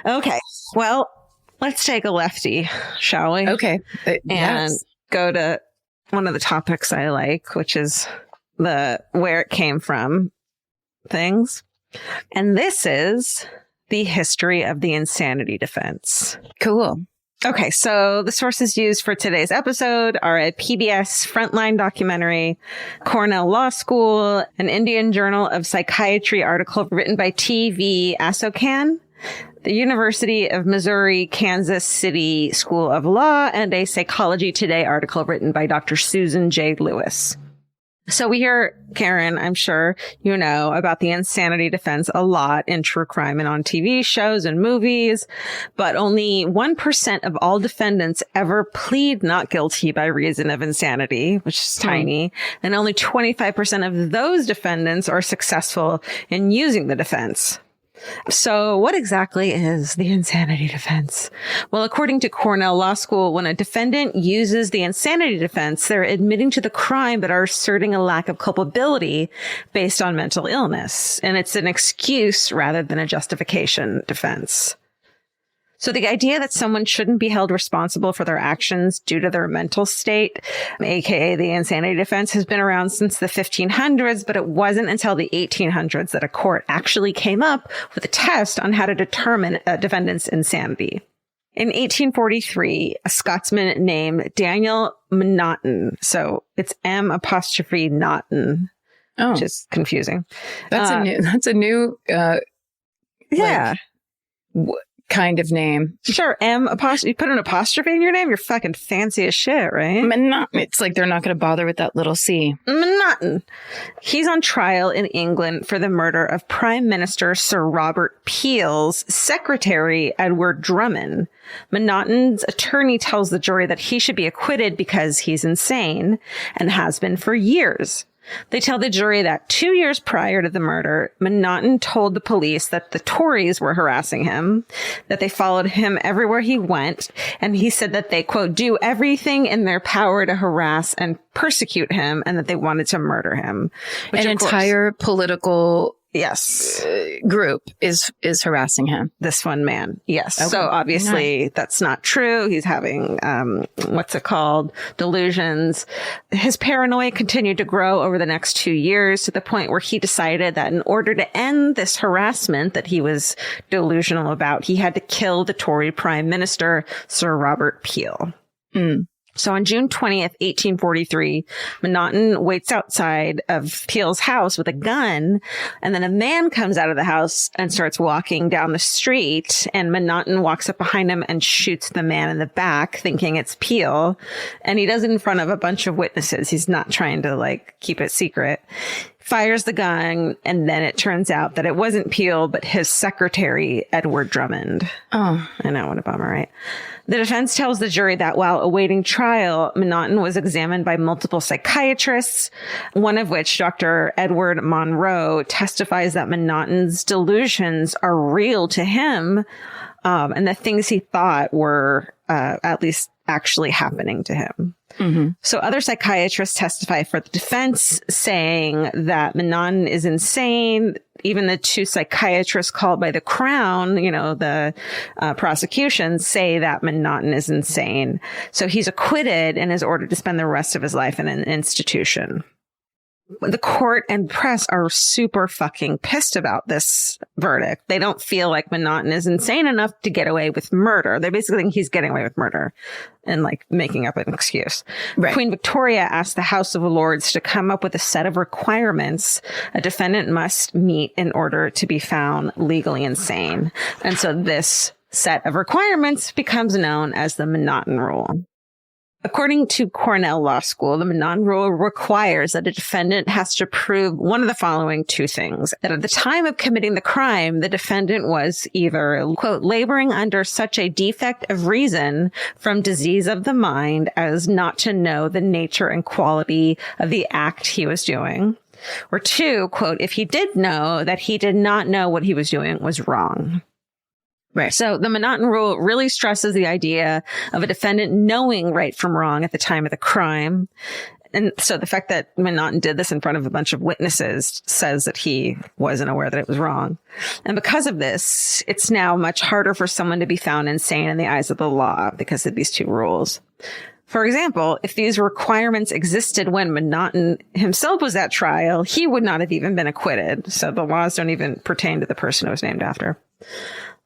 Okay. Well, let's take a lefty, shall we? Okay. And Yes. go to one of the topics I like, which is the where it came from things. And this is the history of the insanity defense. Cool. Okay, so the sources used for today's episode are a PBS Frontline documentary, Cornell Law School, an Indian Journal of Psychiatry article written by T.V. Asokan, the University of Missouri, Kansas City School of Law, and a Psychology Today article written by Dr. Susan J. Lewis. So we hear, Karen, I'm sure you know about the insanity defense a lot in true crime and on TV shows and movies, but only 1% of all defendants ever plead not guilty by reason of insanity, which is tiny, and only 25% of those defendants are successful in using the defense. So what exactly is the insanity defense? Well, according to Cornell Law School, when a defendant uses the insanity defense, they're admitting to the crime but are asserting a lack of culpability based on mental illness. And it's an excuse rather than a justification defense. So the idea that someone shouldn't be held responsible for their actions due to their mental state, aka the insanity defense, has been around since the 1500s, but it wasn't until the 1800s that a court actually came up with a test on how to determine a defendant's insanity. In 1843, a Scotsman named Daniel M'Naughton, so it's M''Naughton, which is confusing. That's a new yeah. kind of name. Sure. You put an apostrophe in your name, you're fucking fancy as shit, right? It's like they're not going to bother with that little C. M'Naughton. He's on trial in England for the murder of Prime Minister Sir Robert Peel's secretary, Edward Drummond. M'Naughton's attorney tells the jury that he should be acquitted because he's insane and has been for years. They tell the jury that 2 years prior to the murder, M'Naughton told the police that the Tories were harassing him, that they followed him everywhere he went, and he said that they, quote, do everything in their power to harass and persecute him, and that they wanted to murder him. An entire political yes group is harassing him. This one man. Yes. Okay. So obviously that's not true. He's having, delusions. His paranoia continued to grow over the next 2 years to the point where he decided that in order to end this harassment that he was delusional about, he had to kill the Tory Prime Minister, Sir Robert Peel. So on June 20th, 1843, M'Naughton waits outside of Peel's house with a gun, and then a man comes out of the house and starts walking down the street, and M'Naughton walks up behind him and shoots the man in the back, thinking it's Peel, and he does it in front of a bunch of witnesses. He's not trying to, keep it secret. Fires the gun, and then it turns out that it wasn't Peel, but his secretary, Edward Drummond. Oh. I know, what a bummer, right? The defense tells the jury that while awaiting trial, M'Naughton was examined by multiple psychiatrists, one of which, Dr. Edward Monroe, testifies that M'Naughton's delusions are real to him, and the things he thought were at least actually happening to him. Mm-hmm. So other psychiatrists testify for the defense, saying that M'Naughton is insane. Even the two psychiatrists called by the Crown, the prosecution, say that M'Naughton is insane. So he's acquitted and is ordered to spend the rest of his life in an institution. The court and press are super fucking pissed about this verdict. They don't feel like M'Naughton is insane enough to get away with murder. They basically think he's getting away with murder and making up an excuse. Right. Queen Victoria asked the House of Lords to come up with a set of requirements a defendant must meet in order to be found legally insane. And so this set of requirements becomes known as the M'Naughton Rule. According to Cornell Law School, the M'Naughton Rule requires that a defendant has to prove one of the following two things: that at the time of committing the crime, the defendant was either, quote, laboring under such a defect of reason from disease of the mind as not to know the nature and quality of the act he was doing, or two, quote, if he did know that he did not know what he was doing was wrong. Right. So the M'Naughton Rule really stresses the idea of a defendant knowing right from wrong at the time of the crime. And so the fact that M'Naughton did this in front of a bunch of witnesses says that he wasn't aware that it was wrong. And because of this, it's now much harder for someone to be found insane in the eyes of the law because of these two rules. For example, if these requirements existed when M'Naughton himself was at trial, he would not have even been acquitted. So the laws don't even pertain to the person it was named after.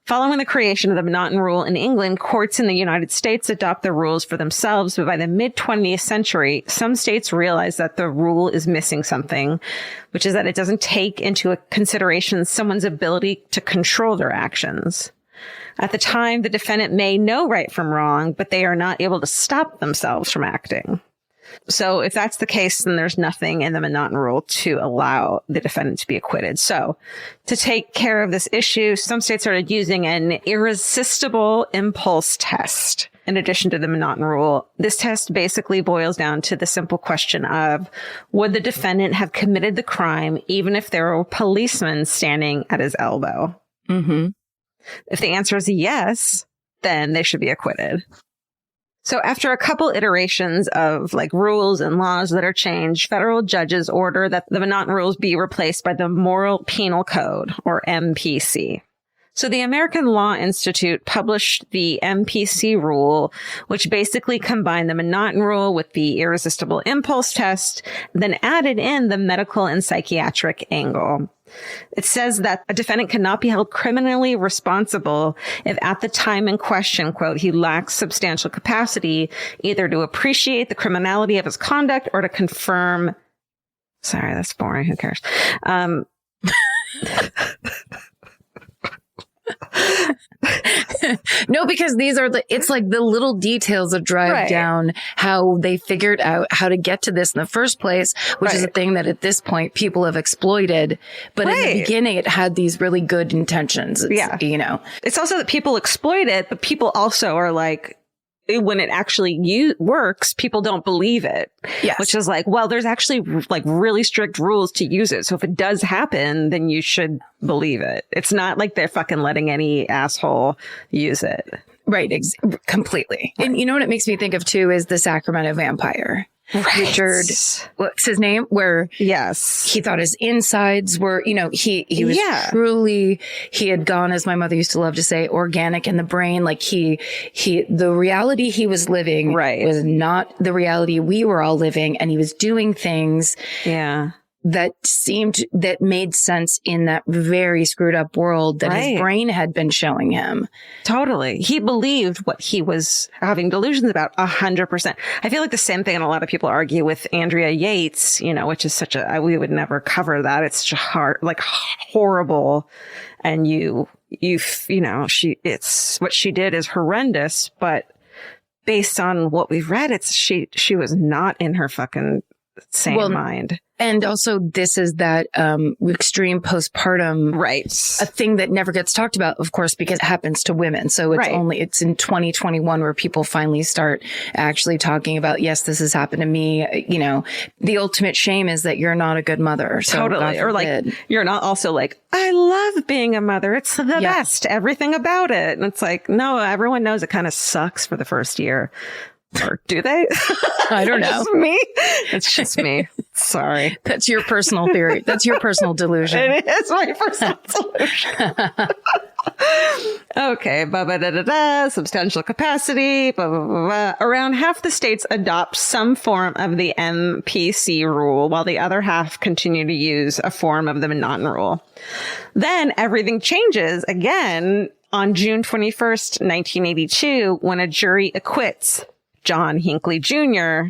Following the creation of the M'Naughton rule in England, courts in the United States adopt the rules for themselves. But by the mid-20th century, some states realize that the rule is missing something, which is that it doesn't take into consideration someone's ability to control their actions. At the time, the defendant may know right from wrong, but they are not able to stop themselves from acting. So if that's the case, then there's nothing in the M'Naughton rule to allow the defendant to be acquitted. So to take care of this issue, some states started using an irresistible impulse test. In addition to the M'Naughton rule, this test basically boils down to the simple question of, would the defendant have committed the crime even if there were policemen standing at his elbow? Mm-hmm. If the answer is yes, then they should be acquitted. So after a couple iterations of like rules and laws that are changed, federal judges order that the M'Naughton rules be replaced by the Moral Penal Code, or MPC. So the American Law Institute published the MPC rule, which basically combined the M'Naughton rule with the irresistible impulse test, then added in the medical and psychiatric angle. It says that a defendant cannot be held criminally responsible if at the time in question, quote, he lacks substantial capacity either to appreciate the criminality of his conduct or to confirm. Sorry, that's boring. Who cares? No, because it's like the little details that drive down how they figured out how to get to this in the first place, which is a thing that at this point people have exploited. But in the beginning, it had these really good intentions. It's also that people exploit it, but people also are like, when it actually works, people don't believe it. Yes. Which is like, well, there's actually like really strict rules to use it. So if it does happen, then you should believe it. It's not like they're fucking letting any asshole use it. Right. Completely. And you know what it makes me think of too is the Sacramento vampire. Right. Richard, what's his name? Where he thought his insides were, he was truly, he had gone, as my mother used to love to say, organic in the brain. Like the reality he was living was not the reality we were all living. And he was doing things that made sense in that very screwed up world that his brain had been showing him. Totally. He believed what he was having delusions about 100%. I feel like the same thing, and a lot of people argue with Andrea Yates, which is we would never cover that. It's such horrible. And it's what she did is horrendous, but based on what we've read, she was not in her fucking sane mind. And also this is that extreme postpartum, a thing that never gets talked about, of course, because it happens to women. So it's in 2021 where people finally start actually talking about, yes, this has happened to me. The ultimate shame is that you're not a good mother. So totally. Or like, you're not also like, I love being a mother. It's the best, everything about it. And it's like, no, everyone knows it kind of sucks for the first year. Or do they? I don't know. Just me? It's just me. Sorry. That's your personal theory. That's your personal delusion. It is my personal delusion. Okay. Substantial capacity. Blah, blah, blah, blah. Around half the states adopt some form of the MPC rule, while the other half continue to use a form of the M'Naughton rule. Then everything changes again on June 21st, 1982, when a jury acquits John Hinckley Jr.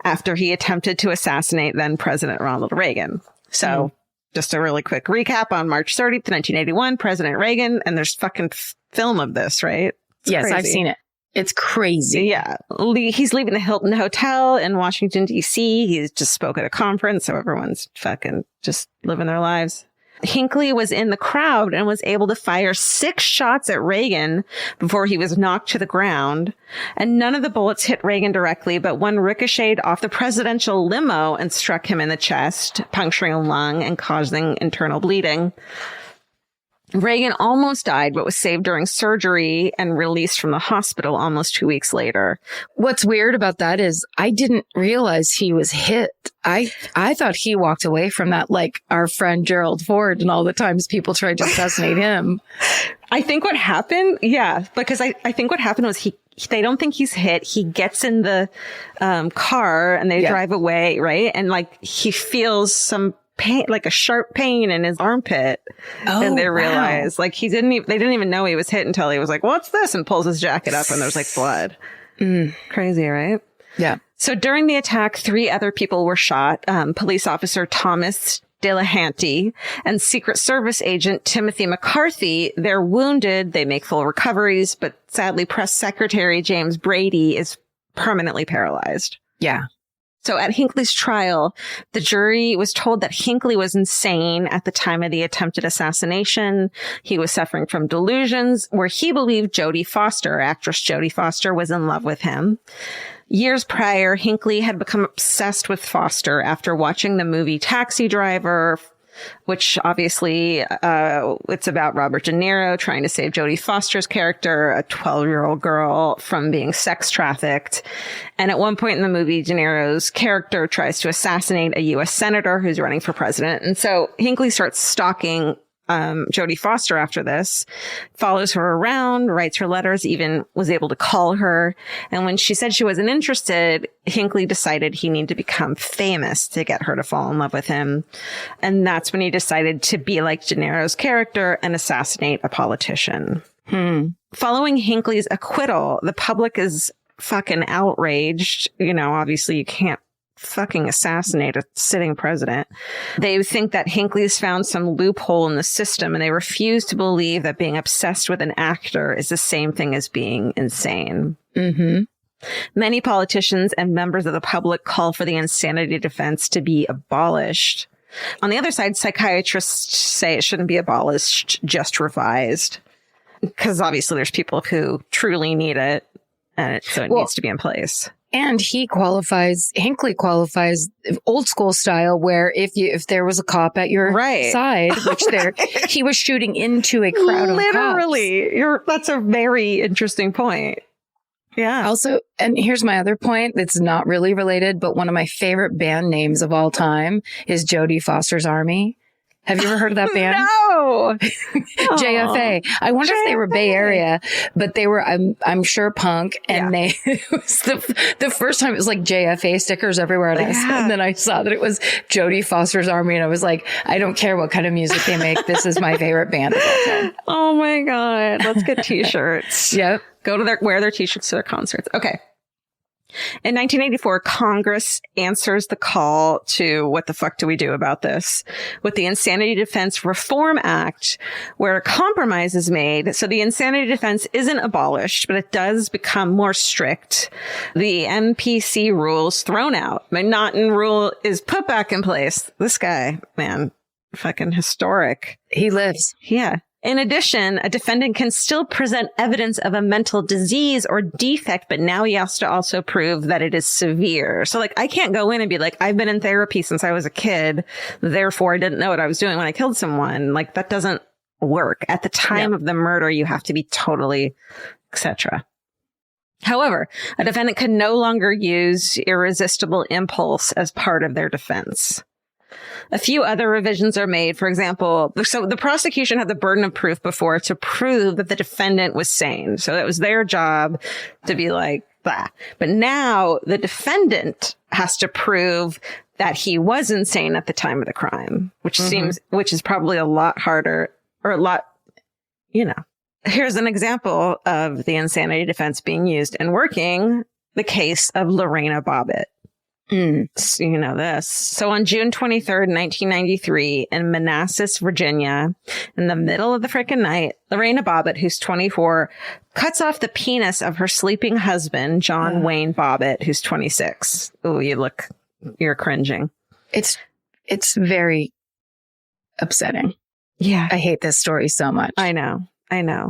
after he attempted to assassinate then President Ronald Reagan. So just a really quick recap. On March 30th, 1981, President Reagan, and there's fucking film of this, right? Yes, crazy. I've seen it. It's crazy. Yeah. He's leaving the Hilton Hotel in Washington, D.C. He's just spoke at a conference, so everyone's fucking just living their lives. Hinckley was in the crowd and was able to fire 6 shots at Reagan before he was knocked to the ground. And none of the bullets hit Reagan directly, but one ricocheted off the presidential limo and struck him in the chest, puncturing a lung and causing internal bleeding. Reagan almost died, but was saved during surgery and released from the hospital almost 2 weeks later. What's weird about that is I didn't realize he was hit. I thought he walked away from that like our friend Gerald Ford and all the times people tried to assassinate him. I think what happened, because I think what happened was they don't think he's hit. He gets in the car and they drive away, right? And like he feels some pain, like a sharp pain in his armpit. Oh, and they wow. realize like they didn't even know he was hit until he was like, "What's this?" and pulls his jacket up and there's like blood. Crazy, right? Yeah. So during the attack, 3 other people were shot. Police officer Thomas Delahanty and Secret Service agent Timothy McCarthy. They're wounded. They make full recoveries, but sadly, press secretary James Brady is permanently paralyzed. Yeah. So at Hinckley's trial, the jury was told that Hinckley was insane at the time of the attempted assassination. He was suffering from delusions where he believed Jodie Foster, actress Jodie Foster, was in love with him. Years prior, Hinckley had become obsessed with Foster after watching the movie Taxi Driver, which obviously it's about Robert De Niro trying to save Jodie Foster's character, a 12-year-old girl, from being sex trafficked. And at one point in the movie, De Niro's character tries to assassinate a U.S. senator who's running for president. And so Hinckley starts stalking Jodie Foster after this, follows her around, writes her letters, even was able to call her. And when she said she wasn't interested, Hinckley decided he needed to become famous to get her to fall in love with him. And that's when he decided to be like De Niro's character and assassinate a politician. Following Hinckley's acquittal, the public is fucking outraged. You know, obviously you can't fucking assassinate a sitting president. They think that Hinckley's found some loophole in the system, and they refuse to believe that being obsessed with an actor is the same thing as being insane. Many politicians and members of the public call for the insanity defense to be abolished. On the other side, psychiatrists say it shouldn't be abolished, just revised. Because obviously there's people who truly need it, and so it needs to be in place. And Hinckley qualifies old school style, where if there was a cop at your side, which he was shooting into a crowd of cops. Literally. That's a very interesting point. Yeah. Also, and here's my other point that's not really related, but one of my favorite band names of all time is Jodie Foster's Army. Have you ever heard of that band? No. JFA. I wonder if they were Bay Area, but they were, I'm sure, punk. And it was the first time it was like JFA stickers everywhere. And then I saw that it was Jodie Foster's Army. And I was like, I don't care what kind of music they make. This is my favorite band of all time. Oh my God. Let's get t-shirts. Yep. Wear their t-shirts to their concerts. Okay. In 1984, Congress answers the call to what the fuck do we do about this with the Insanity Defense Reform Act, where a compromise is made. So the insanity defense isn't abolished, but it does become more strict. The MPC rule's thrown out. M'Naughton rule is put back in place. This guy, man, fucking historic. He lives. Yeah. In addition, a defendant can still present evidence of a mental disease or defect, but now he has to also prove that it is severe. So like, I can't go in and be like, I've been in therapy since I was a kid, therefore I didn't know what I was doing when I killed someone. Like, that doesn't work. At the time of the murder, you have to be totally, etc. However, a defendant can no longer use irresistible impulse as part of their defense. A few other revisions are made. For example, so the prosecution had the burden of proof before to prove that the defendant was sane. So it was their job to be like, blah. But now the defendant has to prove that he was insane at the time of the crime, which is probably a lot harder or a lot, Here's an example of the insanity defense being used and working, the case of Lorena Bobbitt. So you know this. So on June 23rd, 1993, in Manassas, Virginia, in the middle of the frickin' night, Lorena Bobbitt, who's 24, cuts off the penis of her sleeping husband, John Wayne Bobbitt, who's 26. Oh, you're cringing. It's very upsetting. Yeah. I hate this story so much. I know.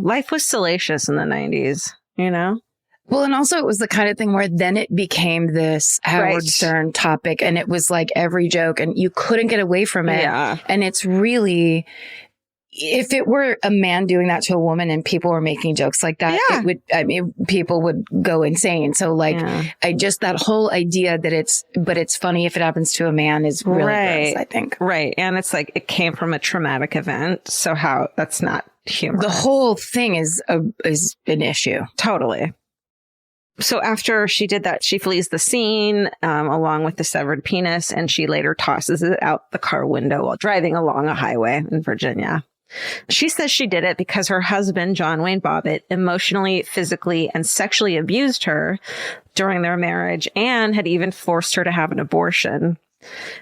Life was salacious in the 90s, Well, and also it was the kind of thing where then it became this Howard Stern topic, and it was like every joke, and you couldn't get away from it. Yeah. And it's really, if it were a man doing that to a woman and people were making jokes like that, people would go insane. So that whole idea that it's funny if it happens to a man is really gross, I think. Right. And it's like, it came from a traumatic event. So that's not humorous. The whole thing is an issue. Totally. So after she did that, she flees the scene along with the severed penis, and she later tosses it out the car window while driving along a highway in Virginia. She says she did it because her husband, John Wayne Bobbitt, emotionally, physically, and sexually abused her during their marriage and had even forced her to have an abortion.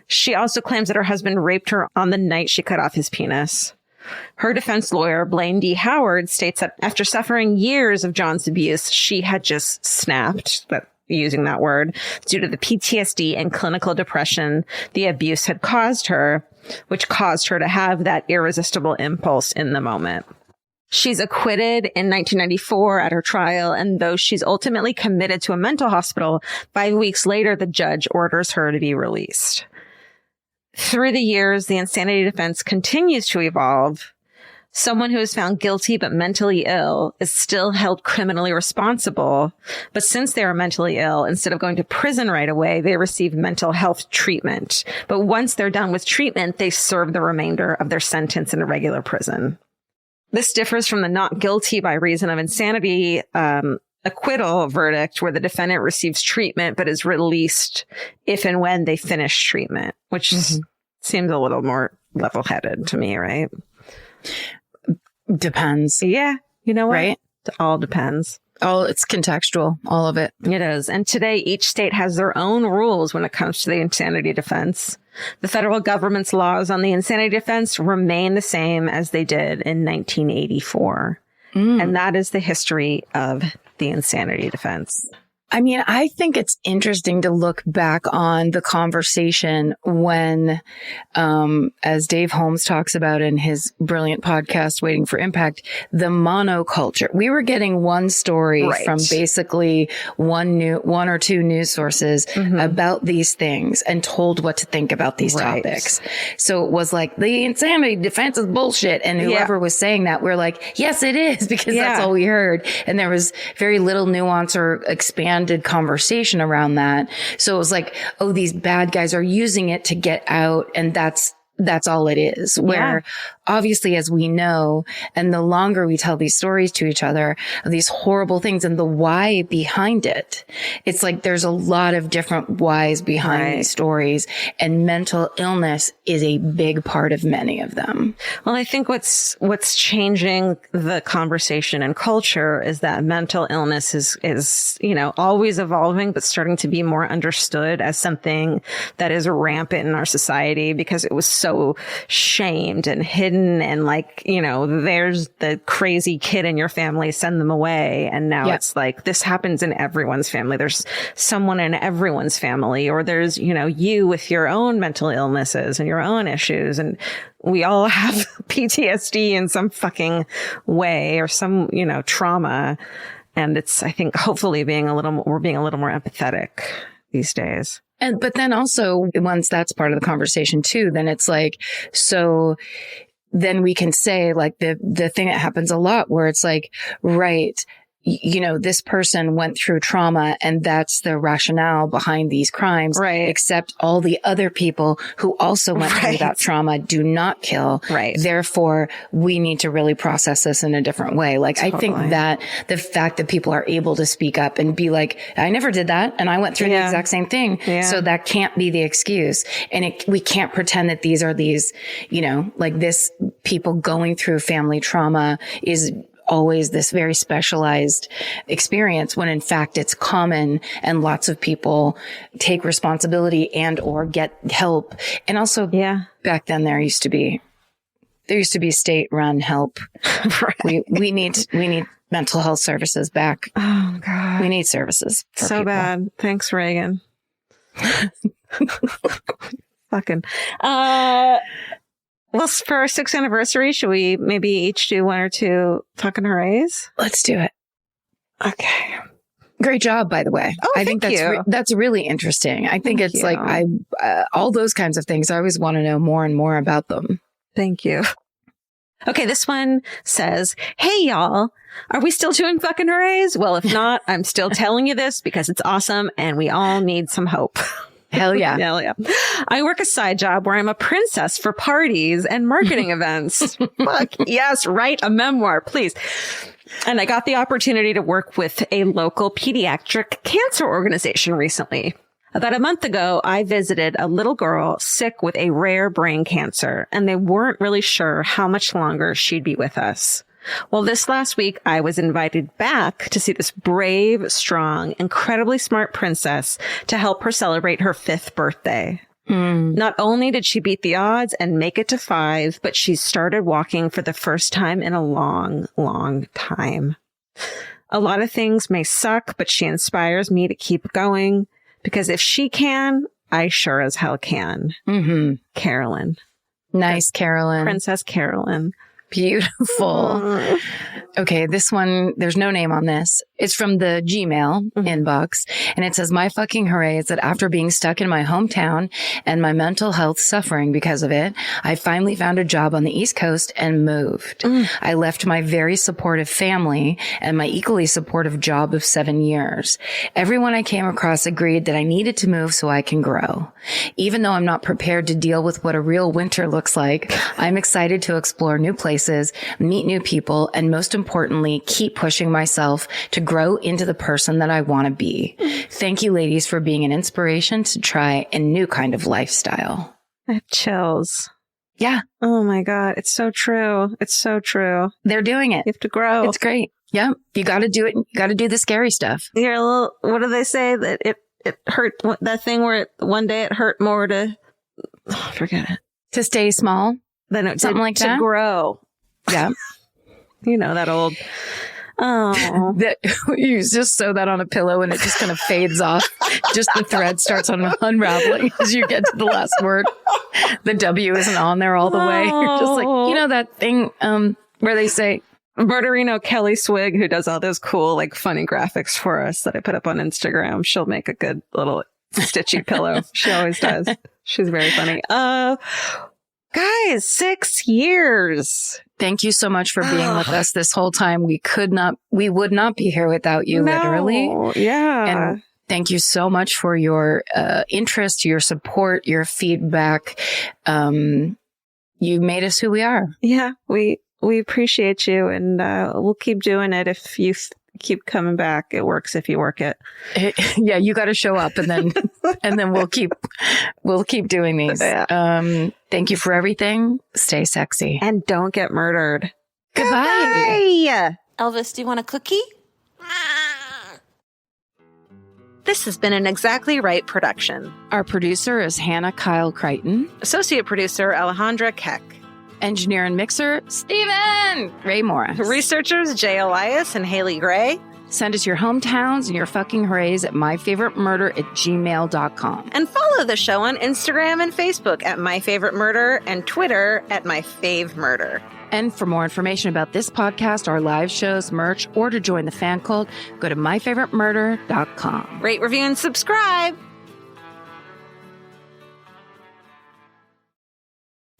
She also claims that her husband raped her on the night she cut off his penis. Her defense lawyer, Blaine D. Howard, states that after suffering years of John's abuse, she had just snapped, using that word, due to the PTSD and clinical depression the abuse had caused her, which caused her to have that irresistible impulse in the moment. She's acquitted in 1994 at her trial, and though she's ultimately committed to a mental hospital, 5 weeks later, the judge orders her to be released. Through the years, the insanity defense continues to evolve. Someone who is found guilty but mentally ill is still held criminally responsible. But since they are mentally ill, instead of going to prison right away, they receive mental health treatment. But once they're done with treatment, they serve the remainder of their sentence in a regular prison. This differs from the not guilty by reason of insanity acquittal verdict, where the defendant receives treatment but is released if and when they finish treatment, which seems a little more level-headed to me, right? Depends. Yeah. You know what? Right? It all depends. It's contextual, all of it. It is. And today, each state has their own rules when it comes to the insanity defense. The federal government's laws on the insanity defense remain the same as they did in 1984. And that is the history of the insanity defense. I mean, I think it's interesting to look back on the conversation when, as Dave Holmes talks about in his brilliant podcast, Waiting for Impact, the monoculture. We were getting one story from basically one or two news sources about these things and told what to think about these topics. So it was like, the insanity defense is bullshit. And whoever was saying that, we're like, yes, it is, because that's all we heard. And there was very little nuance or expanded conversation around that. So it was like, oh, these bad guys are using it to get out, and that's all it is. Where obviously, as we know, and the longer we tell these stories to each other of these horrible things and the why behind it, it's like there's a lot of different whys behind these stories, and mental illness is a big part of many of them. Well, I think what's changing the conversation and culture is that mental illness is, you know, always evolving, but starting to be more understood as something that is rampant in our society, because it was so shamed and hidden, and like, you know, there's the crazy kid in your family, send them away. And now it's like, this happens in everyone's family. There's someone in everyone's family, or there's, you know, you with your own mental illnesses and your own issues. And we all have PTSD in some fucking way, or some, you know, trauma. And it's, I think, hopefully we're being a little more empathetic these days. But then also, once that's part of the conversation too, then it's like, so then we can say, like, the thing that happens a lot where it's like, right, you know, this person went through trauma and that's the rationale behind these crimes. Right. Except all the other people who also went through that trauma do not kill. Right. Therefore, we need to really process this in a different way. Like, I think that the fact that people are able to speak up and be like, I never did that, and I went through the exact same thing. So that can't be the excuse. And we can't pretend that these are these, you know, like, this people going through family trauma is always this very specialized experience, when in fact it's common, and lots of people take responsibility and or get help. And also back then there used to be state run help. We need mental health services back. Oh God. We need services. So people. bad. Thanks, Reagan. Fucking. Well, for our 6th anniversary, should we maybe each do one or two fucking hoorays? Let's do it. Okay. Great job, by the way. Oh, I think that's really interesting. I think it's like, all those kinds of things. I always want to know more and more about them. Thank you. Okay, this one says, hey, y'all, are we still doing fucking hoorays? Well, if not, I'm still telling you this because it's awesome and we all need some hope. Hell yeah. Hell yeah. I work a side job where I'm a princess for parties and marketing events. Fuck yes, write a memoir, please. And I got the opportunity to work with a local pediatric cancer organization recently. About a month ago, I visited a little girl sick with a rare brain cancer, and they weren't really sure how much longer she'd be with us. Well, this last week, I was invited back to see this brave, strong, incredibly smart princess to help her celebrate her 5th birthday. Not only did she beat the odds and make it to 5, but she started walking for the first time in a long, long time. A lot of things may suck, but she inspires me to keep going. Because if she can, I sure as hell can. Carolyn. Nice, Carolyn. Princess Carolyn. Beautiful. Okay, this one, there's no name on this. It's from the Gmail inbox. And it says, my fucking hooray is that after being stuck in my hometown and my mental health suffering because of it, I finally found a job on the East Coast and moved. I left my very supportive family and my equally supportive job of 7 years. Everyone I came across agreed that I needed to move so I can grow. Even though I'm not prepared to deal with what a real winter looks like, I'm excited to explore new places, meet new people, and most importantly, keep pushing myself to grow into the person that I want to be. Thank you, ladies, for being an inspiration to try a new kind of lifestyle. I have chills. Yeah. Oh my God. It's so true. It's so true. They're doing it. You have to grow. It's great. Yeah. You got to do it. You got to do the scary stuff. You're a little, what do they say? That it hurt, that thing where one day it hurt more to, forget it. To stay small. Then it Something like that? To grow. Yeah. You know, that old, That you just sew that on a pillow and it just kind of fades off. Just the thread starts unraveling as you get to the last word. The W isn't on there all the way. You're just like, you know, that thing where they say, Murderino Kelly Swig, who does all those cool, like funny graphics for us that I put up on Instagram. She'll make a good little stitchy pillow. She always does. She's very funny. Guys, 6 years. thank you so much for being with us this whole time. We would not be here without you, literally. Yeah. And thank you so much for your interest, your support, your feedback. You made us who we are. Yeah, we appreciate you, and we'll keep doing it if you keep coming back. It works if you work it. Yeah, you got to show up, and then we'll keep doing these. Yeah. Thank you for everything. Stay sexy. And don't get murdered. Goodbye. Elvis, do you want a cookie? This has been an Exactly Right production. Our producer is Hannah Kyle Crichton. Associate producer, Alejandra Keck. Engineer and mixer, Steven Ray Morris. Researchers, Jay Elias and Haley Gray. Send us your hometowns and your fucking hoorays at myfavoritemurder@gmail.com. And follow the show on Instagram and Facebook at My Favorite Murder and Twitter at My Fave Murder. And for more information about this podcast, our live shows, merch, or to join the fan cult, go to myfavoritemurder.com. Rate, review, and subscribe.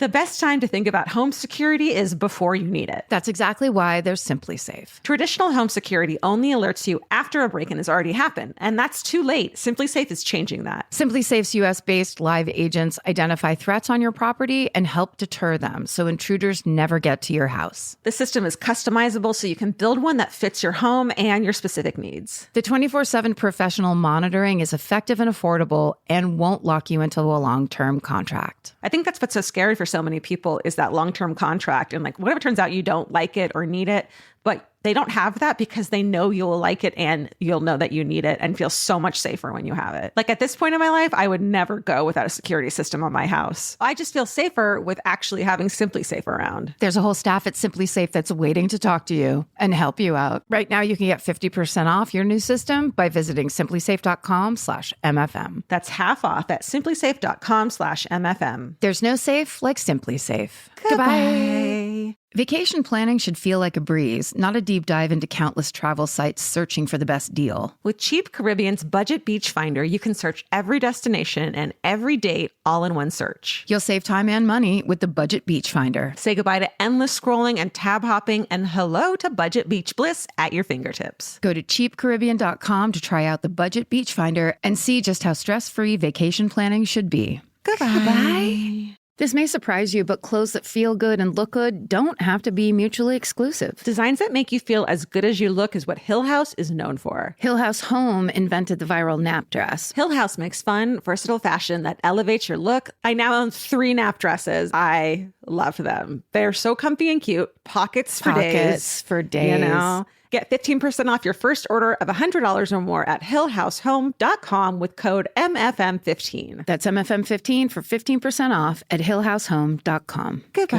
The best time to think about home security is before you need it. That's exactly why there's Simply Safe. Traditional home security only alerts you after a break-in has already happened, and that's too late. Simply Safe is changing that. Simply Safe's US-based live agents identify threats on your property and help deter them so intruders never get to your house. The system is customizable so you can build one that fits your home and your specific needs. The 24/7 professional monitoring is effective and affordable and won't lock you into a long-term contract. I think that's what's so scary for so many people is that long-term contract. And like, what if it turns out you don't like it or need it, but they don't have that because they know you'll like it and you'll know that you need it and feel so much safer when you have it. Like at this point in my life, I would never go without a security system on my house. I just feel safer with actually having Simply Safe around. There's a whole staff at Simply Safe that's waiting to talk to you and help you out. Right now, you can get 50% off your new system by visiting simplysafe.com/MFM. That's half off at simplysafe.com/MFM. There's no safe like Simply Safe. Goodbye. Vacation planning should feel like a breeze, not a deep dive into countless travel sites searching for the best deal. With Cheap Caribbean's Budget Beach Finder, you can search every destination and every date all in one search. You'll save time and money with the Budget Beach Finder. Say goodbye to endless scrolling and tab hopping, and hello to budget beach bliss at your fingertips. Go to cheapcaribbean.com to try out the Budget Beach Finder and see just how stress-free vacation planning should be. Goodbye. This may surprise you, but clothes that feel good and look good don't have to be mutually exclusive. Designs that make you feel as good as you look is what Hill House is known for. Hill House Home invented the viral nap dress. Hill House makes fun, versatile fashion that elevates your look. I now own 3 nap dresses. I love them. They're so comfy and cute. Pockets for days. You know? Get 15% off your first order of $100 or more at hillhousehome.com with code MFM15. That's MFM15 for 15% off at hillhousehome.com. Goodbye.